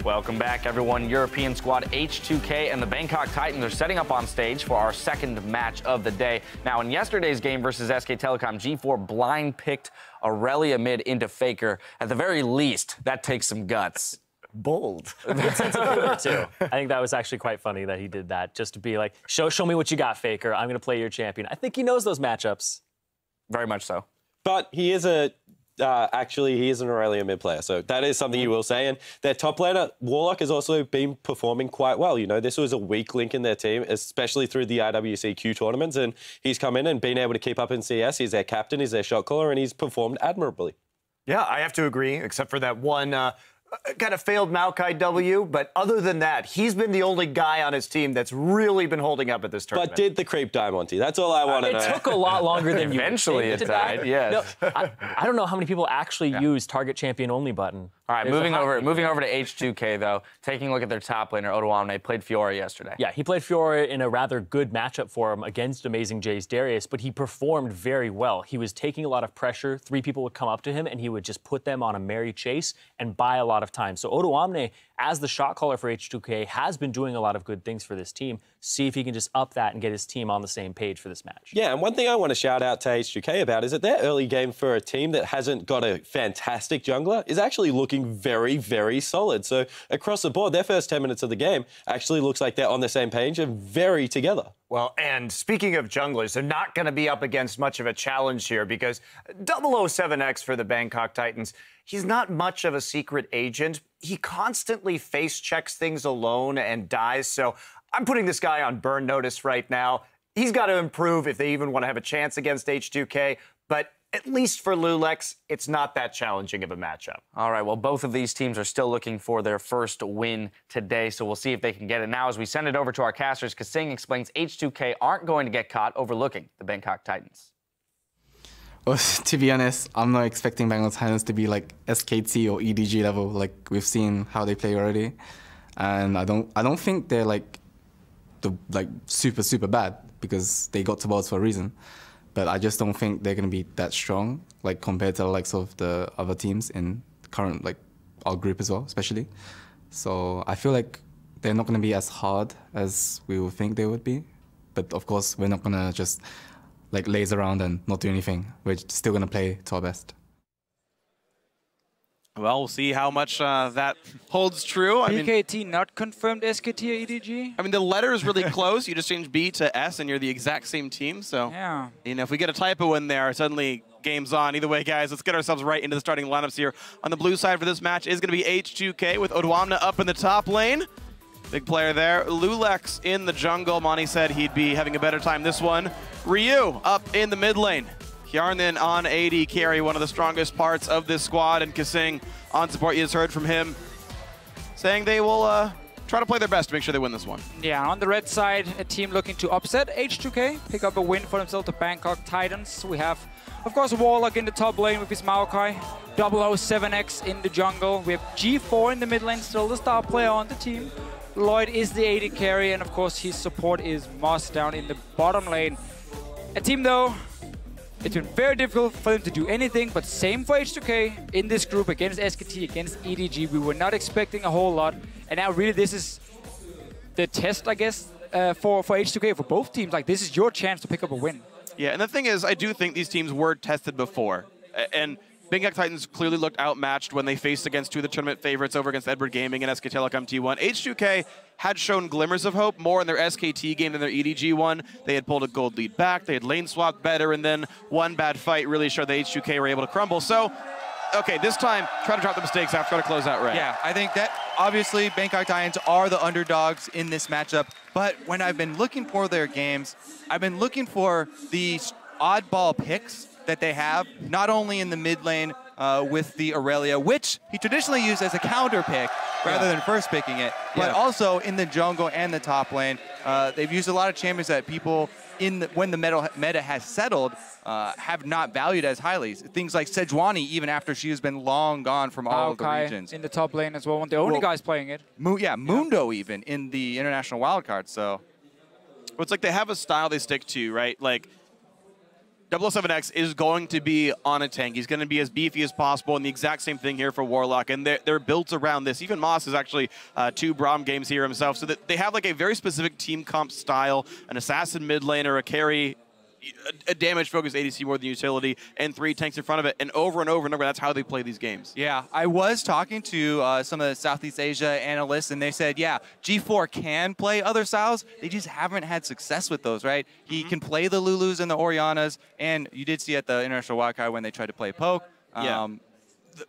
Welcome back, everyone. European squad H2K and the Bangkok Titans are setting up on stage for our second match of the day. Now, in yesterday's game versus SK Telecom, G4 blind picked Aurelia mid into Faker. At the very least, that takes some guts. Bold. Good sense of humor, too. I think that was actually quite funny that he did that, just to be like, show me what you got, Faker. I'm going to play your champion. I think he knows those matchups. Very much so. But he is actually, he is an Aurelia mid player, so that is something you will say. And their top laner, Warlock, has also been performing quite well. You know, this was a weak link in their team, especially through the IWCQ tournaments, and he's come in and been able to keep up in CS. He's their captain, he's their shot caller, and he's performed admirably. Yeah, I have to agree, except for that one kind of failed Maokai W, but other than that, he's been the only guy on his team that's really been holding up at this tournament. But did the creep die, Monty? That's all I want to know. It took a lot longer than you Eventually it died, yes. No, I don't know how many people actually use target champion only button. All right, moving over to H2K, though. Taking a look at their top laner, Odoamne, played Fiora yesterday. Yeah, he played Fiora in a rather good matchup for him against Amazing J's Darius, but he performed very well. He was taking a lot of pressure. 3 people would come up to him, and he would just put them on a merry chase and buy a lot of time. So Odoamne, as the shot caller for H2K, has been doing a lot of good things for this team. See if he can just up that and get his team on the same page for this match. Yeah, and one thing I want to shout out to H2K about is that their early game for a team that hasn't got a fantastic jungler is actually looking very, very solid. So across the board, their first 10 minutes of the game actually looks like they're on the same page and very together. Well, and speaking of junglers, they're not going to be up against much of a challenge here because 007X for the Bangkok Titans, he's not much of a secret agent. He constantly face checks things alone and dies. So I'm putting this guy on burn notice right now. He's got to improve if they even want to have a chance against H2K. But at least for Lulex, it's not that challenging of a matchup. All right, well, both of these teams are still looking for their first win today, so we'll see if they can get it. Now, as we send it over to our casters, Kasing explains H2K aren't going to get caught overlooking the Bangkok Titans. Well, to be honest, I'm not expecting Bangkok Titans to be like SKT or EDG level, like we've seen how they play already. And I don't think they're like super bad because they got to Worlds for a reason. But I just don't think they're going to be that strong, like compared to the likes of the other teams in the current, like our group as well, especially. So I feel like they're not going to be as hard as we would think they would be. But of course, we're not going to just like laze around and not do anything. We're still going to play to our best. Well, we'll see how much that holds true. BKT not confirmed SKT or EDG? I mean, the letter is really close. You just change B to S, and you're the exact same team. So, yeah. You know, if we get a typo in there, suddenly game's on. Either way, guys, let's get ourselves right into the starting lineups here. On the blue side for this match is going to be H2K with Odoamne up in the top lane. Big player there. Lulex in the jungle. Monty said he'd be having a better time this one. Ryu up in the mid lane. Hjarnan on AD carry, one of the strongest parts of this squad, and Kasing on support. You just heard from him saying they will try to play their best to make sure they win this one. Yeah, on the red side, a team looking to upset H2K, pick up a win for themselves, the Bangkok Titans. We have, of course, Warlock in the top lane with his Maokai, 007X in the jungle. We have G4 in the mid lane, still the star player on the team. Lloyd is the AD carry, and of course his support is Moss down in the bottom lane. A team, though, it's been very difficult for them to do anything, but same for H2K in this group against SKT, against EDG. We were not expecting a whole lot, and now really this is the test, I guess, for H2K, for both teams. Like, this is your chance to pick up a win. Yeah, and the thing is, I do think these teams were tested before, and Bangkok Titans clearly looked outmatched when they faced against 2 of the tournament favorites over against Edward Gaming and SK Telecom T1. H2K had shown glimmers of hope more in their SKT game than their EDG one. They had pulled a gold lead back, they had lane swapped better, and then one bad fight really showed that H2K were able to crumble. So, okay, this time, try to drop the mistakes after, try to close out right. Yeah, I think that obviously Bangkok Titans are the underdogs in this matchup, but when I've been looking for their games, I've been looking for these oddball picks that they have, not only in the mid lane with the Aurelia, which he traditionally used as a counter pick rather than first picking it, but also in the jungle and the top lane. They've used a lot of champions that people, when the meta has settled, have not valued as highly. Things like Sejuani, even after she has been long gone from all of the regions. In the top lane as well, one of the only guys playing it. Mundo even in the international wildcard, so. Well, it's like they have a style they stick to, right? Like, 007X is going to be on a tank. He's going to be as beefy as possible, and the exact same thing here for Warlock. And they're built around this. Even Moss is actually 2 Braum games here himself, so that they have like a very specific team comp style, an assassin mid laner, a carry, a damage-focused ADC more than utility, and 3 tanks in front of it. And over and over and over, that's how they play these games. Yeah, I was talking to some of the Southeast Asia analysts, and they said, yeah, G4 can play other styles. They just haven't had success with those, right? He can play the Lulus and the Orianas, and you did see at the International Wildcard when they tried to play Poke.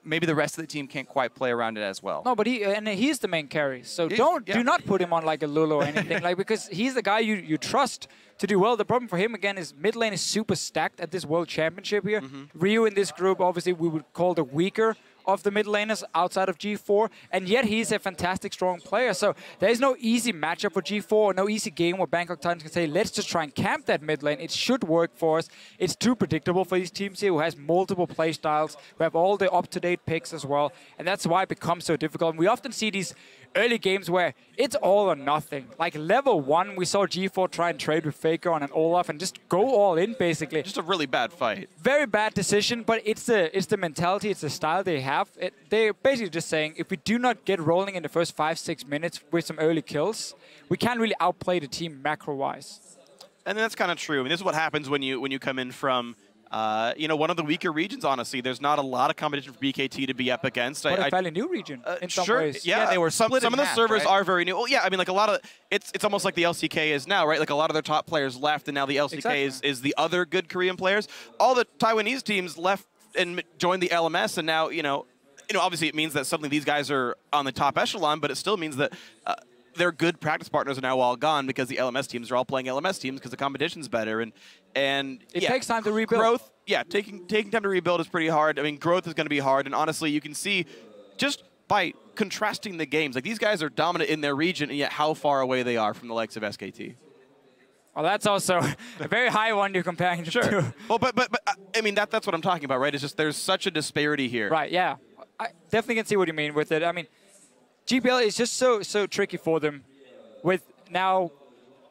Maybe the rest of the team can't quite play around it as well. No, but he's the main carry. So do not put him on like a Lulu or anything, like, because he's the guy you trust to do well. The problem for him again is mid lane is super stacked at this World Championship here. Ryu in this group, obviously we would call the weaker of the mid laners outside of G4, and yet he's a fantastic strong player. So there is no easy matchup for G4, no easy game where Bangkok Titans can say, let's just try and camp that mid lane. It should work for us. It's too predictable for these teams here who has multiple play styles, who have all the up-to-date picks as well, and that's why it becomes so difficult. And we often see these early games where it's all or nothing. Like level 1, we saw G4 try and trade with Faker on an Olaf and just go all in, basically. Just a really bad fight. Very bad decision, but it's the mentality, it's the style they have. They're basically just saying, if we do not get rolling in the first 5-6 minutes with some early kills, we can't really outplay the team macro-wise. And that's kind of true. I mean, this is what happens when you come in from one of the weaker regions, honestly. There's not a lot of competition for BKT to be up against. But a fairly new region in some ways. Yeah, they were split some of the half, servers right? are very new. Well, yeah, I mean, like a lot of it's almost like the LCK is now, right? Like a lot of their top players left, and now the LCK is the other good Korean players. All the Taiwanese teams left and joined the LMS, and now obviously it means that suddenly these guys are on the top echelon, but it still means that their good practice partners are now all gone because the LMS teams are all playing LMS teams because the competition's better, and it takes time to rebuild. Growth, taking time to rebuild is pretty hard. I mean, growth is going to be hard, and honestly, you can see just by contrasting the games, like these guys are dominant in their region, and yet how far away they are from the likes of SKT. Well, that's also a very high one you're comparing them to. Well, but I mean that's what I'm talking about, right? It's just there's such a disparity here. Right. Yeah. I definitely can see what you mean with it. I mean, GPL is just so tricky for them, with now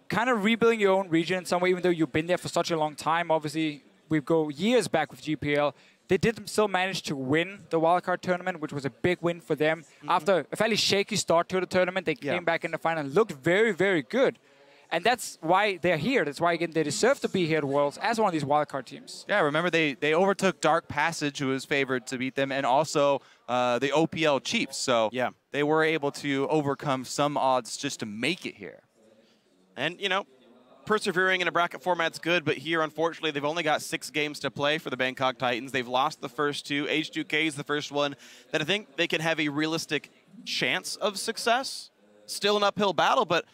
kind of rebuilding your own region in some way, even though you've been there for such a long time. Obviously, we go years back with GPL. They did still manage to win the wildcard tournament, which was a big win for them. After a fairly shaky start to the tournament, they came back in the final and looked very, very good. And that's why they're here. That's why, again, they deserve to be here at Worlds as one of these wildcard teams. Yeah, remember they overtook Dark Passage, who was favored to beat them, and also the OPL Chiefs. So they were able to overcome some odds just to make it here. And, persevering in a bracket format's good, but here, unfortunately, they've only got 6 games to play for the Bangkok Titans. They've lost the first 2. H2K is the first one that I think they can have a realistic chance of success. Still an uphill battle, but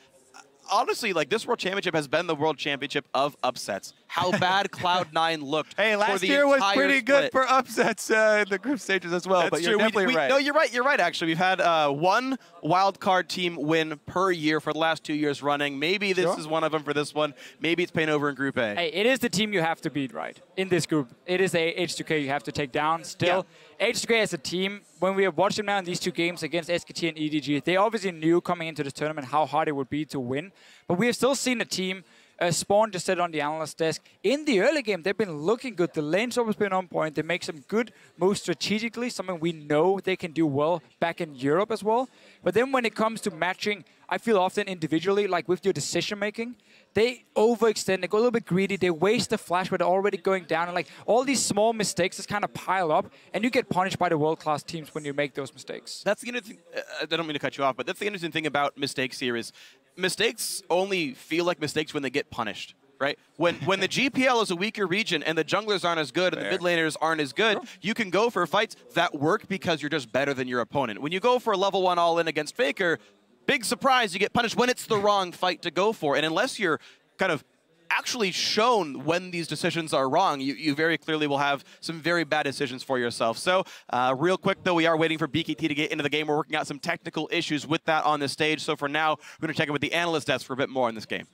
honestly, like, this World Championship has been the World Championship of upsets. How bad Cloud9 looked. Hey, last year was pretty good for upsets in the group stages as well. But you're definitely right. No, you're right. You're right, actually. We've had one wildcard team win per year for the last 2 years running. Maybe this is one of them for this one. Maybe it's paying over in Group A. Hey, it is the team you have to beat, right? In this group. It is a H2K you have to take down still. H2K as a team, when we have watched them now in these 2 games against SKT and EDG, they obviously knew coming into this tournament how hard it would be to win. But we have still seen a team, Spawn just said on the analyst desk, in the early game, they've been looking good. The lane's always been on point. They make some good moves strategically, something we know they can do well back in Europe as well. But then when it comes to matching, I feel often individually, like with your decision-making, they overextend, they go a little bit greedy, they waste the flash where they're already going down, and like all these small mistakes just kind of pile up, and you get punished by the world-class teams when you make those mistakes. That's the interesting I don't mean to cut you off, but that's the interesting thing about mistakes here is mistakes only feel like mistakes when they get punished, right? When the GPL is a weaker region and the junglers aren't as good and the mid laners aren't as good, you can go for fights that work because you're just better than your opponent. When you go for a level 1 all-in against Faker, big surprise, you get punished when it's the wrong fight to go for. And unless you're kind of actually shown when these decisions are wrong, you very clearly will have some very bad decisions for yourself. So real quick, though, we are waiting for BKT to get into the game. We're working out some technical issues with that on the stage. So for now, we're going to check in with the analyst desk for a bit more in this game.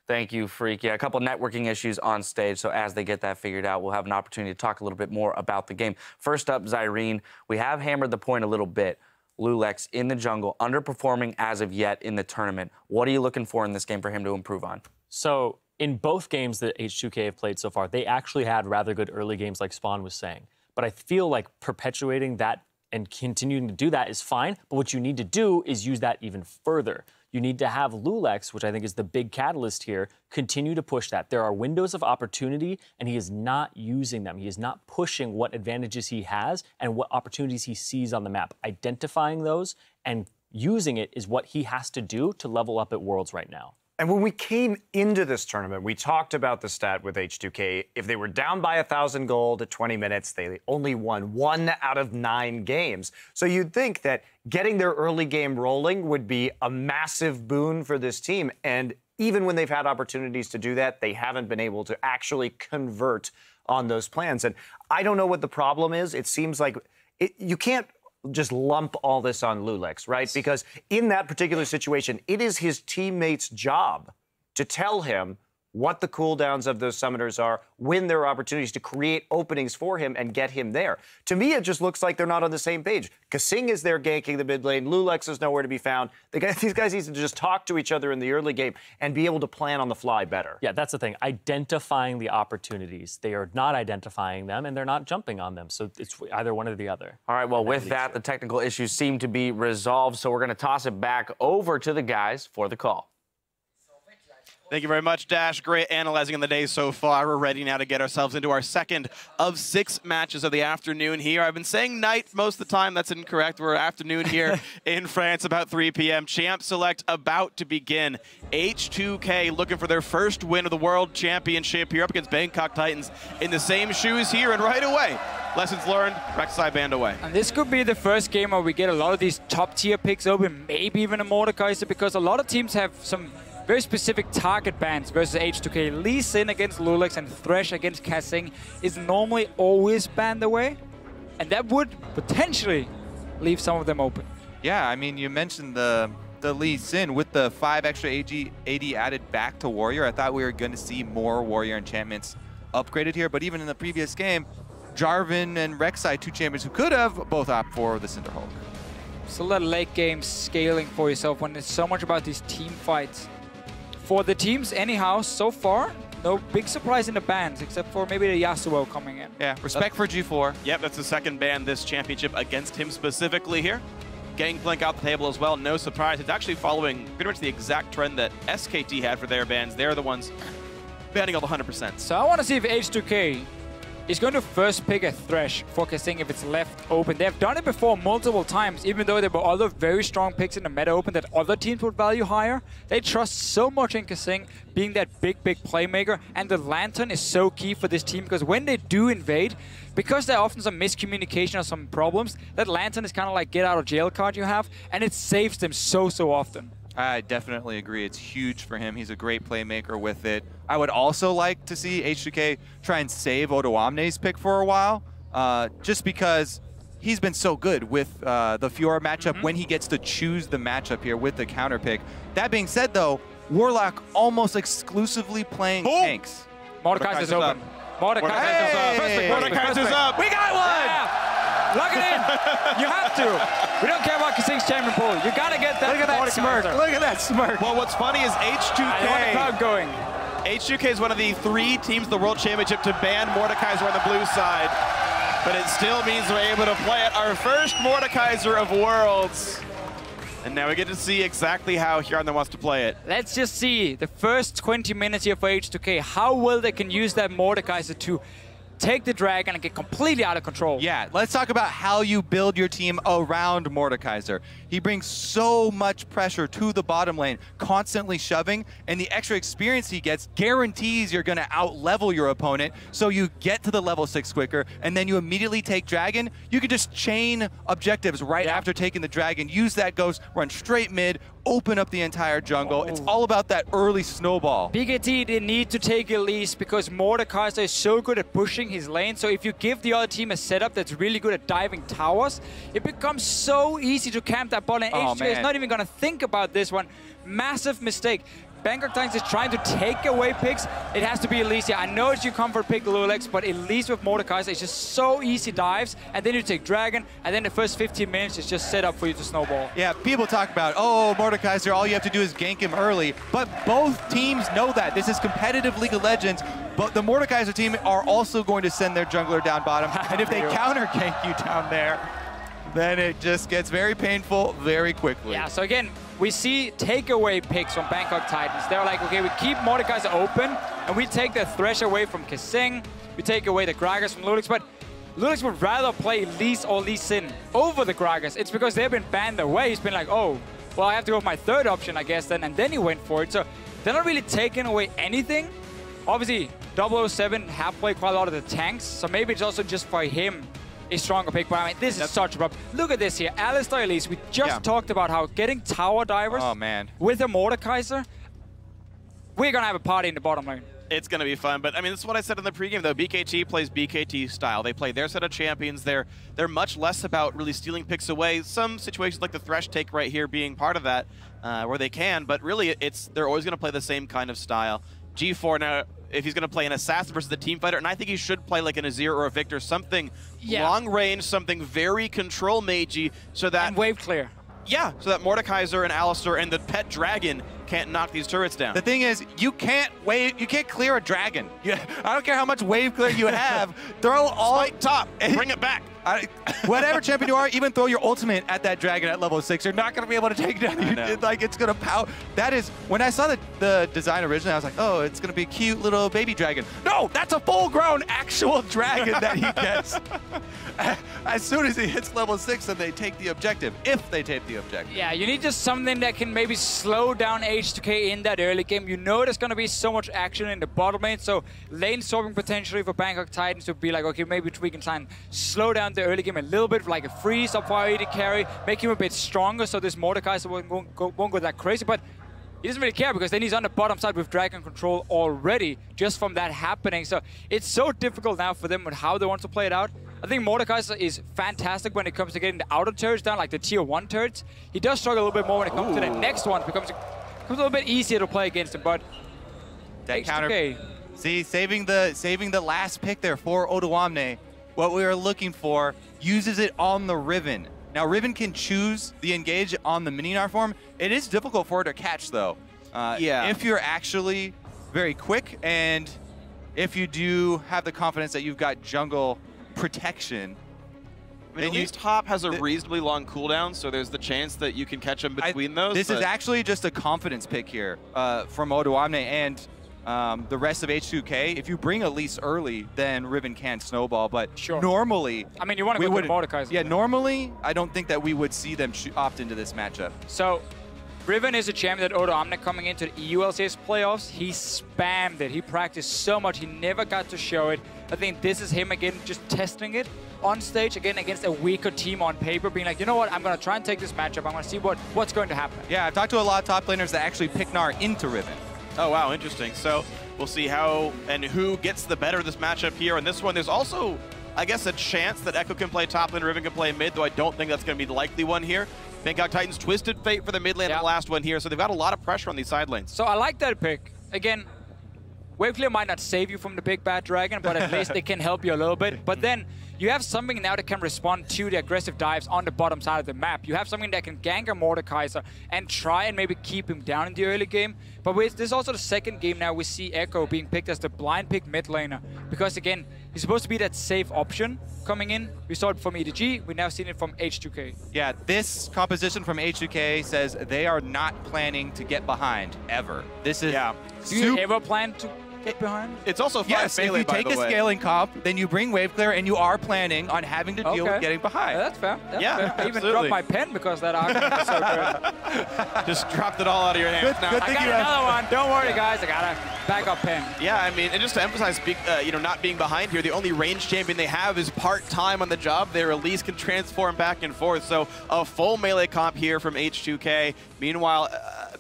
Thank you, Freak. Yeah, a couple networking issues on stage, so as they get that figured out, we'll have an opportunity to talk a little bit more about the game. First up, Zyrene. We have hammered the point a little bit. Lulex in the jungle, underperforming as of yet in the tournament. What are you looking for in this game for him to improve on? So in both games that H2K have played so far, they actually had rather good early games, like Spawn was saying. But I feel like perpetuating that and continuing to do that is fine. But what you need to do is use that even further. You need to have Lulex, which I think is the big catalyst here, continue to push that. There are windows of opportunity, and he is not using them. He is not pushing what advantages he has and what opportunities he sees on the map. Identifying those and using it is what he has to do to level up at Worlds right now. And when we came into this tournament, we talked about the stat with H2K. If they were down by 1,000 gold at 20 minutes, they only won 1 out of 9 games. So you'd think that getting their early game rolling would be a massive boon for this team. And even when they've had opportunities to do that, they haven't been able to actually convert on those plans. And I don't know what the problem is. It seems like you can't just lump all this on Lulex, right? Because in that particular situation, it is his teammates' job to tell him what the cooldowns of those summoners are, when there are opportunities to create openings for him and get him there. To me, it just looks like they're not on the same page. Kasing is there ganking the mid lane. Lulex is nowhere to be found. These guys need to just talk to each other in the early game and be able to plan on the fly better. Yeah, that's the thing. Identifying the opportunities. They are not identifying them, and they're not jumping on them. So it's either one or the other. All right, well, with that, the technical issues seem to be resolved, so we're going to toss it back over to the guys for the call. Thank you very much, Dash. Great analyzing in the day so far. We're ready now to get ourselves into our second of 6 matches of the afternoon here. I've been saying night most of the time. That's incorrect. We're afternoon here in France, about 3 p.m. Champ Select about to begin. H2K looking for their first win of the World Championship here up against Bangkok Titans in the same shoes here. And right away, lessons learned, Rek'Sai banned away. And this could be the first game where we get a lot of these top-tier picks open, maybe even a Mordekaiser, because a lot of teams have some very specific target bans versus H2K. Lee Sin against Lulex and Thresh against Kasing is normally always banned away, and that would potentially leave some of them open. Yeah, I mean, you mentioned the Lee Sin with the 5 extra AD added back to Warrior. I thought we were going to see more Warrior enchantments upgraded here, but even in the previous game, Jarvan and Rek'Sai, 2 champions who could have both opt for the Cinderhulk. So let late game scaling for yourself when it's so much about these team fights. For the teams, anyhow, so far, no big surprise in the bans, except for maybe the Yasuo coming in. Yeah, respect for G4. Yep, that's the second ban this championship against him specifically here. Gangplank out the table as well, no surprise. It's actually following pretty much the exact trend that SKT had for their bans. They're the ones banning all the 100%. So I want to see if H2K is going to first pick a Thresh for Kasing if it's left open. They've done it before multiple times, even though there were other very strong picks in the meta open that other teams would value higher. They trust so much in Kasing being that big playmaker, and the Lantern is so key for this team because when they do invade, because there are often some miscommunication or some problems, that Lantern is kind of like get out of jail card you have, and it saves them so often. I definitely agree. It's huge for him. He's a great playmaker with it. I would also like to see H2K try and save Odoamne's pick for a while, just because he's been so good with the Fiora matchup when he gets to choose the matchup here with the counter pick. That being said, though, Warlock almost exclusively playing tanks. Mordekaiser's open. Mordekaiser's up. Mordekaiser's up. We got one! Yeah. Lock it in. You have to. We don't care about Kasing's champion pool. You gotta get that. Look at that smirk. Look at that smirk. Well, what's funny is H2K. I want the crowd going. H2K is one of the 3 teams in the World Championship to ban Mordekaiser on the blue side. But it still means we're able to play it. Our first Mordekaiser of Worlds. And now we get to see exactly how Hyarna wants to play it. Let's just see the first 20 minutes here for H2K, how well they can use that Mordekaiser to take the dragon and get completely out of control. Yeah, let's talk about how you build your team around Mordekaiser. He brings so much pressure to the bottom lane, constantly shoving, and the extra experience he gets guarantees you're going to out-level your opponent, so you get to the level 6 quicker, and then you immediately take dragon. You can just chain objectives right after taking the dragon, use that ghost, run straight mid, open up the entire jungle. It's all about that early snowball. BKT, they need to take Elise because Mordekaiser is so good at pushing his lane, so if you give the other team a setup that's really good at diving towers, it becomes so easy to camp that bot lane. H2K is not even going to think about this one. Massive mistake. Bangkok Titans is trying to take away picks, it has to be Elise here. I know it's your comfort pick, Lulex, but Elise with Mordekaiser is just so easy dives, and then you take Dragon, and then the first 15 minutes is just set up for you to snowball. Yeah, people talk about, oh, Mordekaiser, all you have to do is gank him early, but both teams know that. This is competitive League of Legends, but the Mordekaiser team are also going to send their jungler down bottom, and if they counter gank you down there, then it just gets very painful very quickly. Yeah, so again, we see takeaway picks from Bangkok Titans. They're like, okay, we keep Mordekaiser open, and we take the Thresh away from Kesing, we take away the Gragas from Lulex, but Lulex would rather play Elise or Lee Sin over the Gragas. It's because they've been banned away. He's been like, oh, well, I have to go with my third option, I guess, then, and then he went for it. So they're not really taking away anything. Obviously, 007 have played quite a lot of the tanks, so maybe it's also just for him a stronger pick, but I mean, this is such a rough. Look at this here, Alistar Elise. We just talked about how getting tower divers with a Mordekaiser, we're gonna have a party in the bottom lane. It's going to be fun, but I mean, this is what I said in the pregame, though. BKT plays BKT style. They play their set of champions. They're much less about really stealing picks away. Some situations like the Thresh take right here being part of that, where they can, but really they're always going to play the same kind of style. G4 now, if he's going to play an assassin versus the team fighter, and I think he should play like an Azir or a Victor, something long range, something very control magey, so that— And wave clear. Yeah, so that Mordekaiser and Alistar and the pet dragon can't knock these turrets down. The thing is, you can't clear a dragon. I don't care how much wave clear you have. Throw all Spike top, bring it back. Whatever champion you are, even throw your ultimate at that dragon at level 6. You're not going to be able to take down. It's going to power. That is, when I saw the design originally, I was like, oh, it's going to be a cute little baby dragon. No, that's a full-grown actual dragon that he gets. As soon as he hits level 6, then they take the objective, if they take the objective. Yeah, you need just something that can maybe slow down H2K in that early game. You know there's going to be so much action in the bottom lane, so lane swapping potentially for Bangkok Titans would be like, okay, maybe we can try and slow down the early game a little bit, like a freeze up for AD carry, make him a bit stronger so this Mordekaiser won't go that crazy, but he doesn't really care because then he's on the bottom side with Dragon Control already, just from that happening. So it's so difficult now for them with how they want to play it out. I think Mordekaiser is fantastic when it comes to getting the outer turrets down, like the tier 1 turrets. He does struggle a little bit more when it comes to the next one. It becomes a little bit easier to play against him, but that counter. See, saving the last pick there for Odoamne. What we are looking for, uses it on the Riven. Now, Riven can choose the engage on the Mininar form. It is difficult for her to catch, though. If you're actually very quick and if you do have the confidence that you've got jungle protection. I mean, at least Hop has a reasonably long cooldown, so there's the chance that you can catch him between those. This is actually just a confidence pick here from Odoamne and the rest of H2K. If you bring Elise early, then Riven can snowball, but normally— I mean, you want to go with Mordekaiser. Yeah, normally, I don't think that we would see them opt into this matchup. So, Riven is a champion that Odoamne coming into the EU LCS playoffs, he spammed it. He practiced so much, he never got to show it. I think this is him again, just testing it on stage, again, against a weaker team on paper, being like, you know what, I'm going to try and take this matchup. I'm going to see what's going to happen. Yeah, I've talked to a lot of top laners that actually pick Gnar into Riven. Oh, wow, interesting. So we'll see how and who gets the better of this matchup here. And this one, there's also, I guess, a chance that Echo can play top lane, Riven can play mid, though I don't think that's going to be the likely one here. Bangkok Titans twisted fate for the mid lane in the last one here, so they've got a lot of pressure on these side lanes. So I like that pick. Again, wave clear might not save you from the big bad dragon, but at least it can help you a little bit. But then you have something now that can respond to the aggressive dives on the bottom side of the map. You have something that can gank a Mordekaiser and try and maybe keep him down in the early game. But this is also the second game now we see Echo being picked as the blind pick mid laner. Because again, he's supposed to be that safe option coming in. We saw it from EDG, we've now seen it from H2K. Yeah, this composition from H2K says they are not planning to get behind, ever. This is... Yeah. Do you ever plan to get behind? It's also 5 yes, melee, if you take a scaling comp, then you bring wave clear and you are planning on having to deal with getting behind. Yeah, that's fair. That's fair. I even dropped my pen because that argument was so good. Just dropped it all out of your hands now. I got another one. Don't worry, guys. I got a backup pen. Yeah, I mean, and just to emphasize, not being behind here, the only range champion they have is part-time on the job. Their Elise can transform back and forth, so a full melee comp here from H2K. Meanwhile,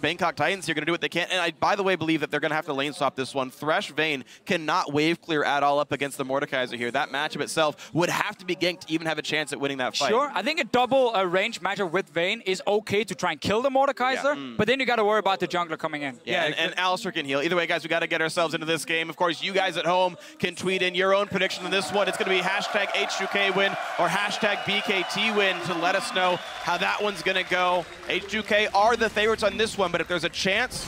Bangkok Titans here going to do what they can. And I, by the way, believe that they're going to have to lane swap this one. Thresh Vayne cannot wave clear at all up against the Mordekaiser here. That matchup itself would have to be ganked to even have a chance at winning that fight. Sure, I think a double range matchup with Vayne is okay to try and kill the Mordekaiser, but then you got to worry about the jungler coming in. Yeah, and Alistar can heal. Either way, guys, we got to get ourselves into this game. Of course, you guys at home can tweet in your own prediction on this one. It's going to be hashtag H2K win or hashtag BKT win to let us know how that one's going to go. H2K are the favorites on this one, but if there's a chance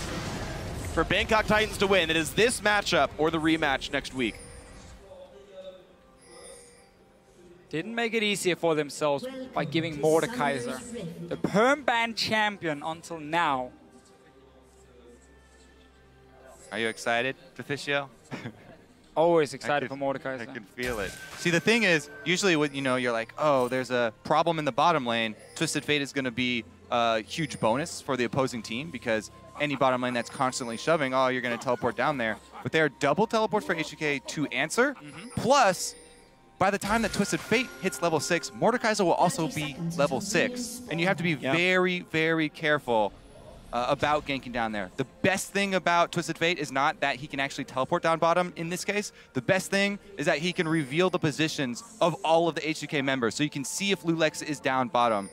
for Bangkok Titans to win, it is this matchup or the rematch next week. Didn't make it easier for themselves by giving Mordekaiser the perm ban champion until now. Are you excited, Deficio? Always excited for Mordekaiser. I can feel it. See, the thing is, usually when you're like, oh, there's a problem in the bottom lane, Twisted Fate is going to be a huge bonus for the opposing team because any bottom lane that's constantly shoving, oh, you're going to teleport down there. But there are double teleports for H2K to answer. Plus, by the time that Twisted Fate hits level 6, Mordekaiser will also be level 6. And you have to be very, very careful about ganking down there. The best thing about Twisted Fate is not that he can actually teleport down bottom in this case. The best thing is that he can reveal the positions of all of the H2K members. So you can see if Lulex is down bottom.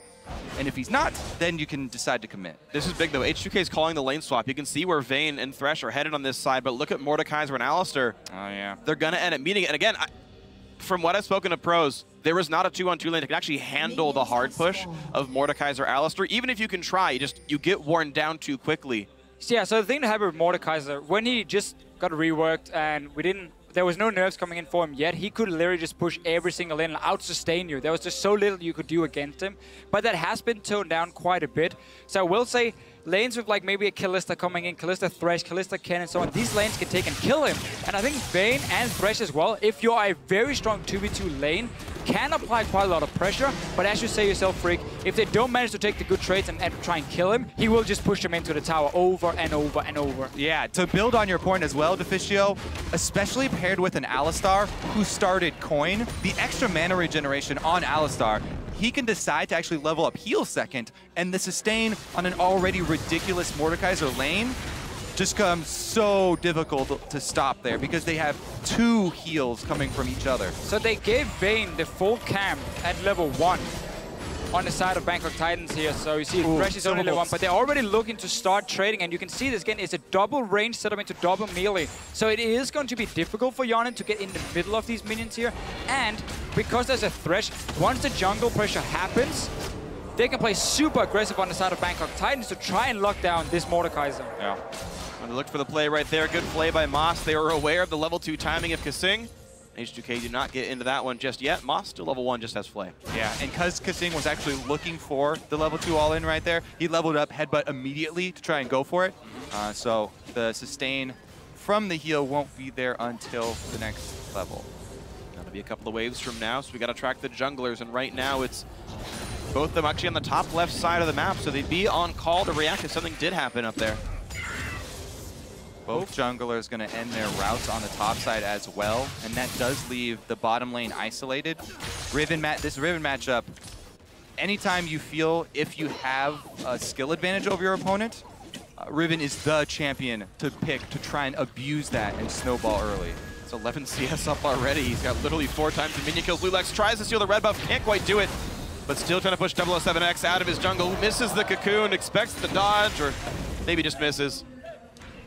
And if he's not, then you can decide to commit. This is big, though. H2K is calling the lane swap. You can see where Vayne and Thresh are headed on this side, but look at Mordekaiser and Alistar. Oh, yeah. They're going to end up meeting it. And again, from what I've spoken to pros, there is not a 2-on-2 lane that can actually handle the hard push of Mordekaiser or Alistar. Even if you can try, you get worn down too quickly. Yeah, so the thing that happened with Mordekaiser, when he just got reworked and there was no nerfs coming in for him yet, he could literally just push every single lane and out-sustain you. There was just so little you could do against him. But that has been toned down quite a bit. So I will say, lanes with like maybe a Kalista coming in, Kalista Thresh, Kalista Ken and so on, these lanes can take and kill him. And I think Vayne and Thresh as well, if you're a very strong 2v2 lane, can apply quite a lot of pressure. But as you say yourself, Freak, if they don't manage to take the good trades and try and kill him, he will just push them into the tower over and over and over. Yeah, to build on your point as well, Deficio, especially paired with an Alistar who started Coin, the extra mana regeneration on Alistar, he can decide to actually level up heal second, and the sustain on an already ridiculous Mordekaiser lane just comes so difficult to stop there because they have 2 heals coming from each other. So they gave Vayne the full camp at level 1 on the side of Bangkok Titans here. So you see Thresh is only level 1, but they're already looking to start trading, and you can see this again, it's a double range setup into double melee. So it is going to be difficult for Yawnin to get in the middle of these minions here, and because there's a Thresh, once the jungle pressure happens, they can play super aggressive on the side of Bangkok Titans to try and lock down this Mordekaiser. Yeah. And look for the play right there. Good play by Moss. They were aware of the level 2 timing of Kasing. H2K did not get into that one just yet. Moss still level 1, just has Flay. Yeah, and because Kasing was actually looking for the level 2 all-in right there, he leveled up Headbutt immediately to try and go for it. So the sustain from the heal won't be there until the next level. That'll be a couple of waves from now, so we got to track the junglers, and right now it's both of them actually on the top left side of the map, so they'd be on call to react if something did happen up there. Both junglers going to end their routes on the top side as well, and that does leave the bottom lane isolated. This Riven matchup, anytime you feel if you have a skill advantage over your opponent, Riven is the champion to pick to try and abuse that and snowball early. It's 11 CS up already. He's got literally 4 times the minion kills. Lulex tries to steal the red buff, can't quite do it, but still trying to push 007X out of his jungle. Misses the cocoon, expects the dodge, or maybe just misses.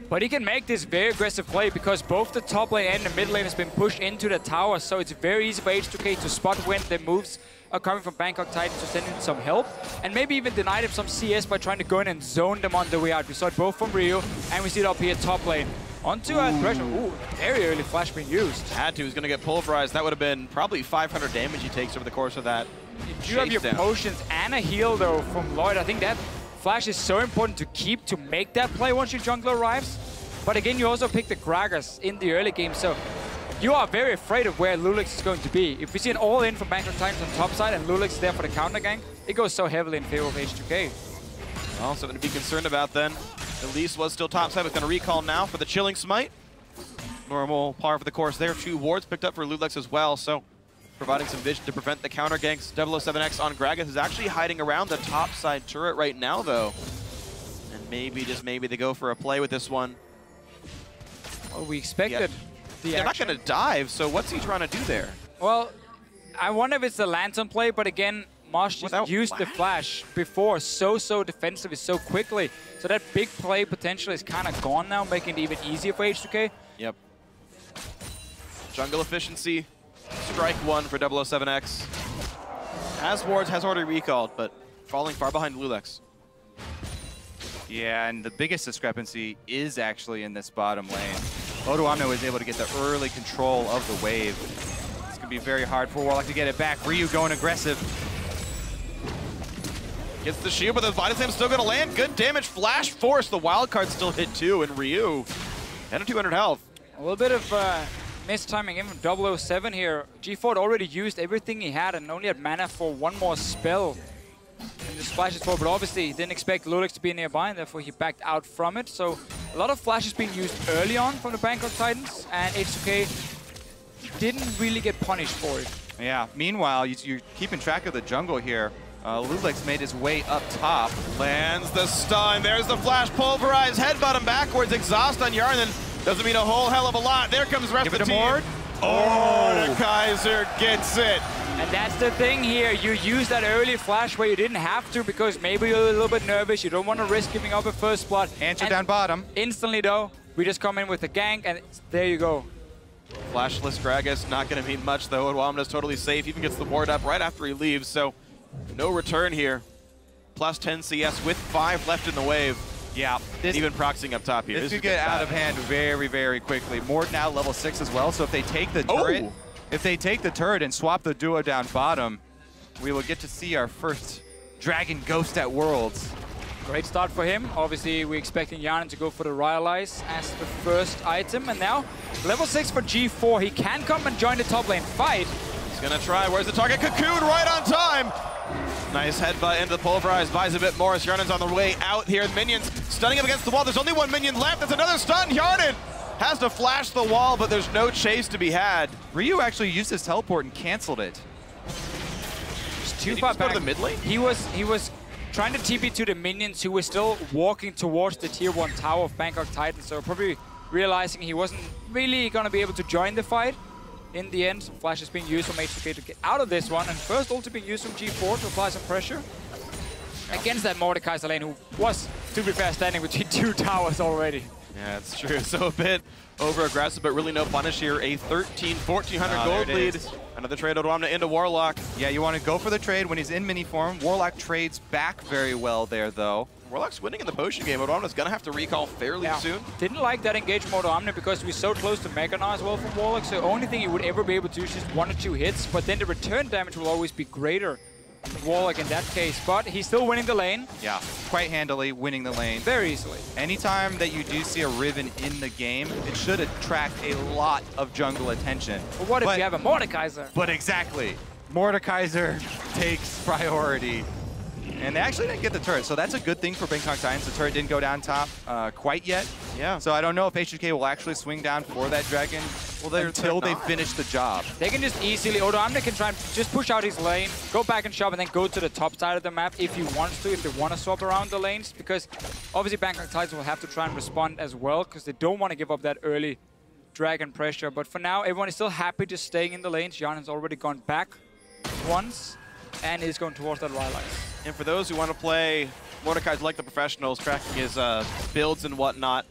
But he can make this very aggressive play because both the top lane and the mid lane has been pushed into the tower, so it's very easy for H2K to spot when the moves are coming from Bangkok Titans to send in some help, and maybe even deny them some CS by trying to go in and zone them on the way out. We saw it both from Rio, and we see it up here top lane. Onto a Thresh. Ooh, very early flash being used. Had to. He's going to get pulverized. That would have been probably 500 damage he takes over the course of that. You have your potions and a heal, though, from Lloyd. I think that flash is so important to keep to make that play once your jungler arrives. But again, you also pick the Gragas in the early game, so you are very afraid of where Lulex is going to be. If we see an all-in from Bangkok Titans on top side and Lulex is there for the counter gank, it goes so heavily in favor of H2K. Well, something to be concerned about then. Elise was still top side, but going to recall now for the Chilling Smite. Normal par for the course there. 2 wards picked up for Lulex as well, so providing some vision to prevent the counter ganks. 007X on Gragas is actually hiding around the top side turret right now, though. And maybe, just maybe, they go for a play with this one. Well, we expected the They're not action. going to dive, so what's he trying to do there? Well, I wonder if it's the lantern play, but again, Mosh just Without used the flash before so defensively so quickly. So that big play potential is kind of gone now, making it even easier for H2K. Yep. Jungle efficiency, strike 1 for 007X. Has wards, has already recalled, but falling far behind Lulex. Yeah, and the biggest discrepancy is actually in this bottom lane. Odoamne was able to get the early control of the wave. It's going to be very hard for Warlock to get it back. Ryu going aggressive. Gets the shield, but the Vital Slam's still going to land. Good damage. Flash Force. The wild card still hit 2, and Ryu, 10 to 200 health. A little bit of mistiming in from 007 here. G4 had already used everything he had and only had mana for one more spell. And just flashes forward, but obviously he didn't expect Lulex to be nearby, and therefore he backed out from it. So a lot of flashes being used early on from the Bangkok Titans, and H2K didn't really get punished for it. Yeah, meanwhile, you're keeping track of the jungle here. Lulex made his way up top. Lands the stun. There's the flash. Pulverize. Headbutt him backwards. Exhaust on Yarnan. Doesn't mean a whole hell of a lot. There comes the rest of the team. Mord. Oh, Kaiser gets it. And that's the thing here. You use that early flash where you didn't have to because maybe you're a little bit nervous. You don't want to risk giving up a first blood. Answer down bottom. Instantly, though, we just come in with the gank, and there you go. Flashless Gragas, not going to mean much, though. Odoamne's totally safe. Even gets the ward up right after he leaves, so no return here. Plus 10 CS with 5 left in the wave. Yeah. Even proxying up top here. This could get out of hand very, very quickly. Mord now level 6 as well, so if they take the turret, if they take the turret and swap the duo down bottom, we will get to see our first Dragon Ghost at Worlds. Great start for him. Obviously, we're expecting Yarnan to go for the Rylai's as the first item. And now, level 6 for G4. He can come and join the top lane fight. He's going to try. Where's the target? Cocoon right on time. Nice headbutt into the Pulverize. Buys a bit more as Yarnan's on the way out here. Minions stunning him against the wall. There's only one minion left. That's another stun. Yarnan has to flash the wall, but there's no chase to be had. Ryu actually used his teleport and canceled it. Just too Did he far just go back. to the mid lane? He was trying to TP to the minions who were still walking towards the tier 1 tower of Bangkok Titans. So probably realizing he wasn't really going to be able to join the fight. In the end, some flash is being used from H2K to get out of this one. And first ulti being used from G4 to apply some pressure against that Mordekaiser lane, who was, to be fair, standing between 2 towers already. Yeah, it's true. So a bit over-aggressive, but really no punish here. A 1,400 gold lead. Another trade Odoamne into Warlock. Yeah, you want to go for the trade when he's in mini form. Warlock trades back very well there, though. Warlock's winning in the potion game. Odoamne's going to have to recall fairly soon. Didn't like that engage from Odoamne because we're so close to Mega now as well from Warlock, so the only thing he would ever be able to do is just 1 or 2 hits, but then the return damage will always be greater than Warlock in that case. But he's still winning the lane. Yeah, quite handily winning the lane. Very easily. Anytime that you do see a Riven in the game, it should attract a lot of jungle attention. But what if you have a Mordekaiser? But exactly. Mordekaiser takes priority. And they actually didn't get the turret, so that's a good thing for Bangkok Titans. The turret didn't go down top quite yet. Yeah. So I don't know if H2K will actually swing down for that dragon until they finish the job. They can just easily, Odoamne can try and just push out his lane, go back and shove, and then go to the top side of the map if he wants to, if they want to swap around the lanes, because obviously Bangkok Titans will have to try and respond as well, because they don't want to give up that early dragon pressure. But for now, everyone is still happy just staying in the lanes. Yarnan's already gone back once, and is going towards that Rylai's. And for those who want to play Mordekaiser like the professionals, tracking his builds and whatnot,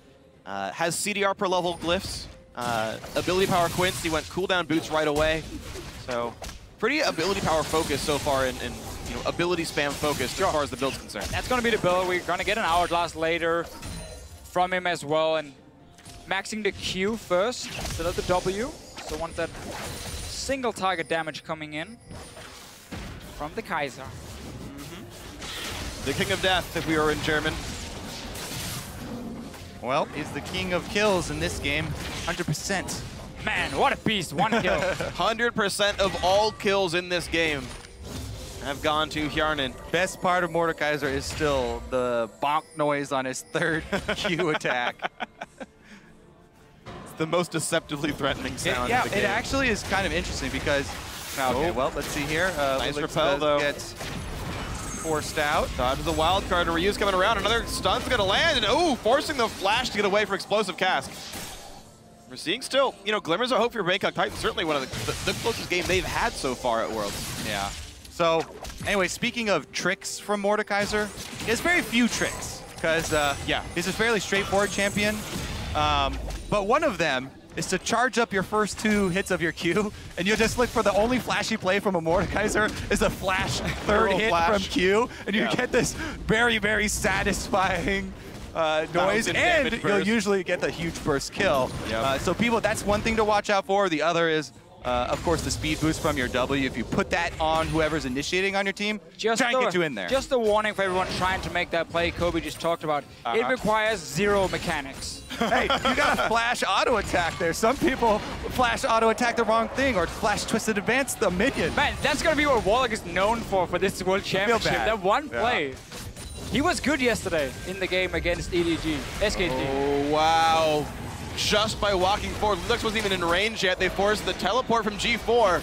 has CDR per level glyphs, ability power Quince, he went cooldown boots right away. So pretty ability power focus so far in you know, ability spam focused as far as the build's concerned. That's going to be the build. We're going to get an Hourglass later from him as well. And maxing the Q first instead of the W. So want that single target damage coming in from the Kaiser. The King of Death, if we were in German. Well, he's the king of kills in this game, 100%. Man, what a beast, 1 kill. 100% of all kills in this game have gone to Yarnan. Best part of Mordekaiser is still the bonk noise on his 3rd Q attack. It's the most deceptively threatening sound Yeah, in the game. it actually is kind of interesting because, okay, well, let's see here. Nice repel, though. forced out. Dodges the wild card, and Ryu's coming around. Another stun's gonna land, and ooh, forcing the flash to get away from explosive cask. We're seeing still, you know, glimmers of hope for Bangkok Titans. Certainly one of the closest game they've had so far at Worlds. Yeah. So, anyway, speaking of tricks from Mordekaiser, he has very few tricks because, yeah, he's a fairly straightforward champion. But one of them is to charge up your first 2 hits of your Q, and you'll just look for the only flashy play from a Mordekaiser is a flash third hit from Q, and you get this very, very satisfying noise, and you'll usually get the huge burst kill. So people, that's one thing to watch out for. The other is, of course, the speed boost from your W. If you put that on whoever's initiating on your team, try and get you in there. Just a warning for everyone trying to make that play Kobe just talked about. It requires 0 mechanics. Hey, you got to flash auto attack there. Some people flash auto attack the wrong thing or flash twisted advance the minion. Man, that's going to be what Warlock is known for this World Championship. That one play. He was good yesterday in the game against EDG, SKT. Oh, wow. Just by walking forward. Lux wasn't even in range yet. They forced the teleport from G4.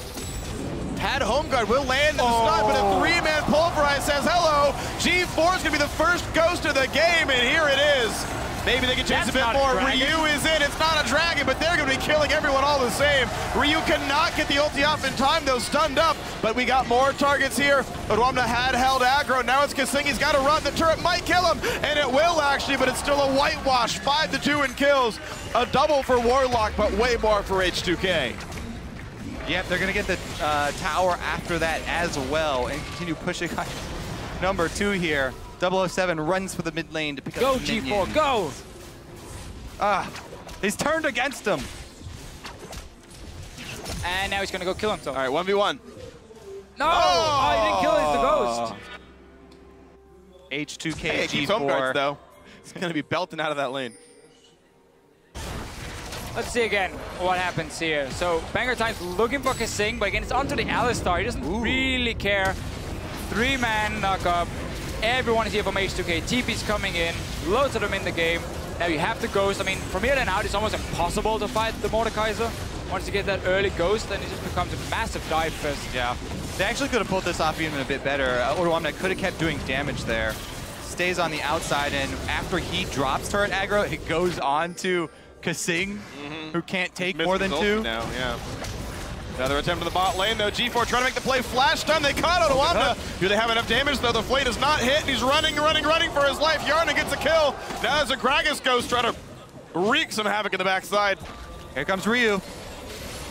Had home guard, will land in the stun, but a 3-man pulverize says hello. G4 is going to be the first ghost of the game, and here it is. Maybe they can chase a bit more. Ryu is in. It's not a dragon, but they're going to be killing everyone all the same. Ryu cannot get the ulti off in time, though, stunned up. But we got more targets here. Oduamna had held aggro. Now it's Kasing. He's got to run. The turret might kill him, and it will actually, but it's still a whitewash. 5-2 in kills. A double for Warlock, but way more for H2K. Yep, they're going to get the tower after that as well and continue pushing on number 2 here. 007 runs for the mid lane to pick up the minion. Go, G4, go! He's turned against him. And now he's going to go kill himself. All right, 1v1. No! Oh, he didn't kill it. It's the ghost. H2K, Hey, G4. keeps home guards, though. He's going to be belting out of that lane. Let's see again what happens here. So, Bangkok Titans looking for Kasing, but again, it's onto the Alistar. He doesn't really care. 3-man knock up. Everyone is here from H2K. TP's coming in. Loads of them in the game. Now you have the Ghost. I mean, from here on out, it's almost impossible to fight the Mordekaiser. Once you get that early Ghost, then it just becomes a massive dive fest. Yeah. They actually could have pulled this off even a bit better. Oduamna could have kept doing damage there. Stays on the outside, and after he drops turret aggro, it goes on to Kasing, who can't take more than 2. Now, yeah. Another attempt in the bot lane, though. G4 trying to make the play. Flash stun. They caught Oduamna. Do they have enough damage, though? The flame is not hit. He's running for his life. Yarna gets a kill. Now there's a Gragas Ghost trying to wreak some havoc in the backside. Here comes Ryu.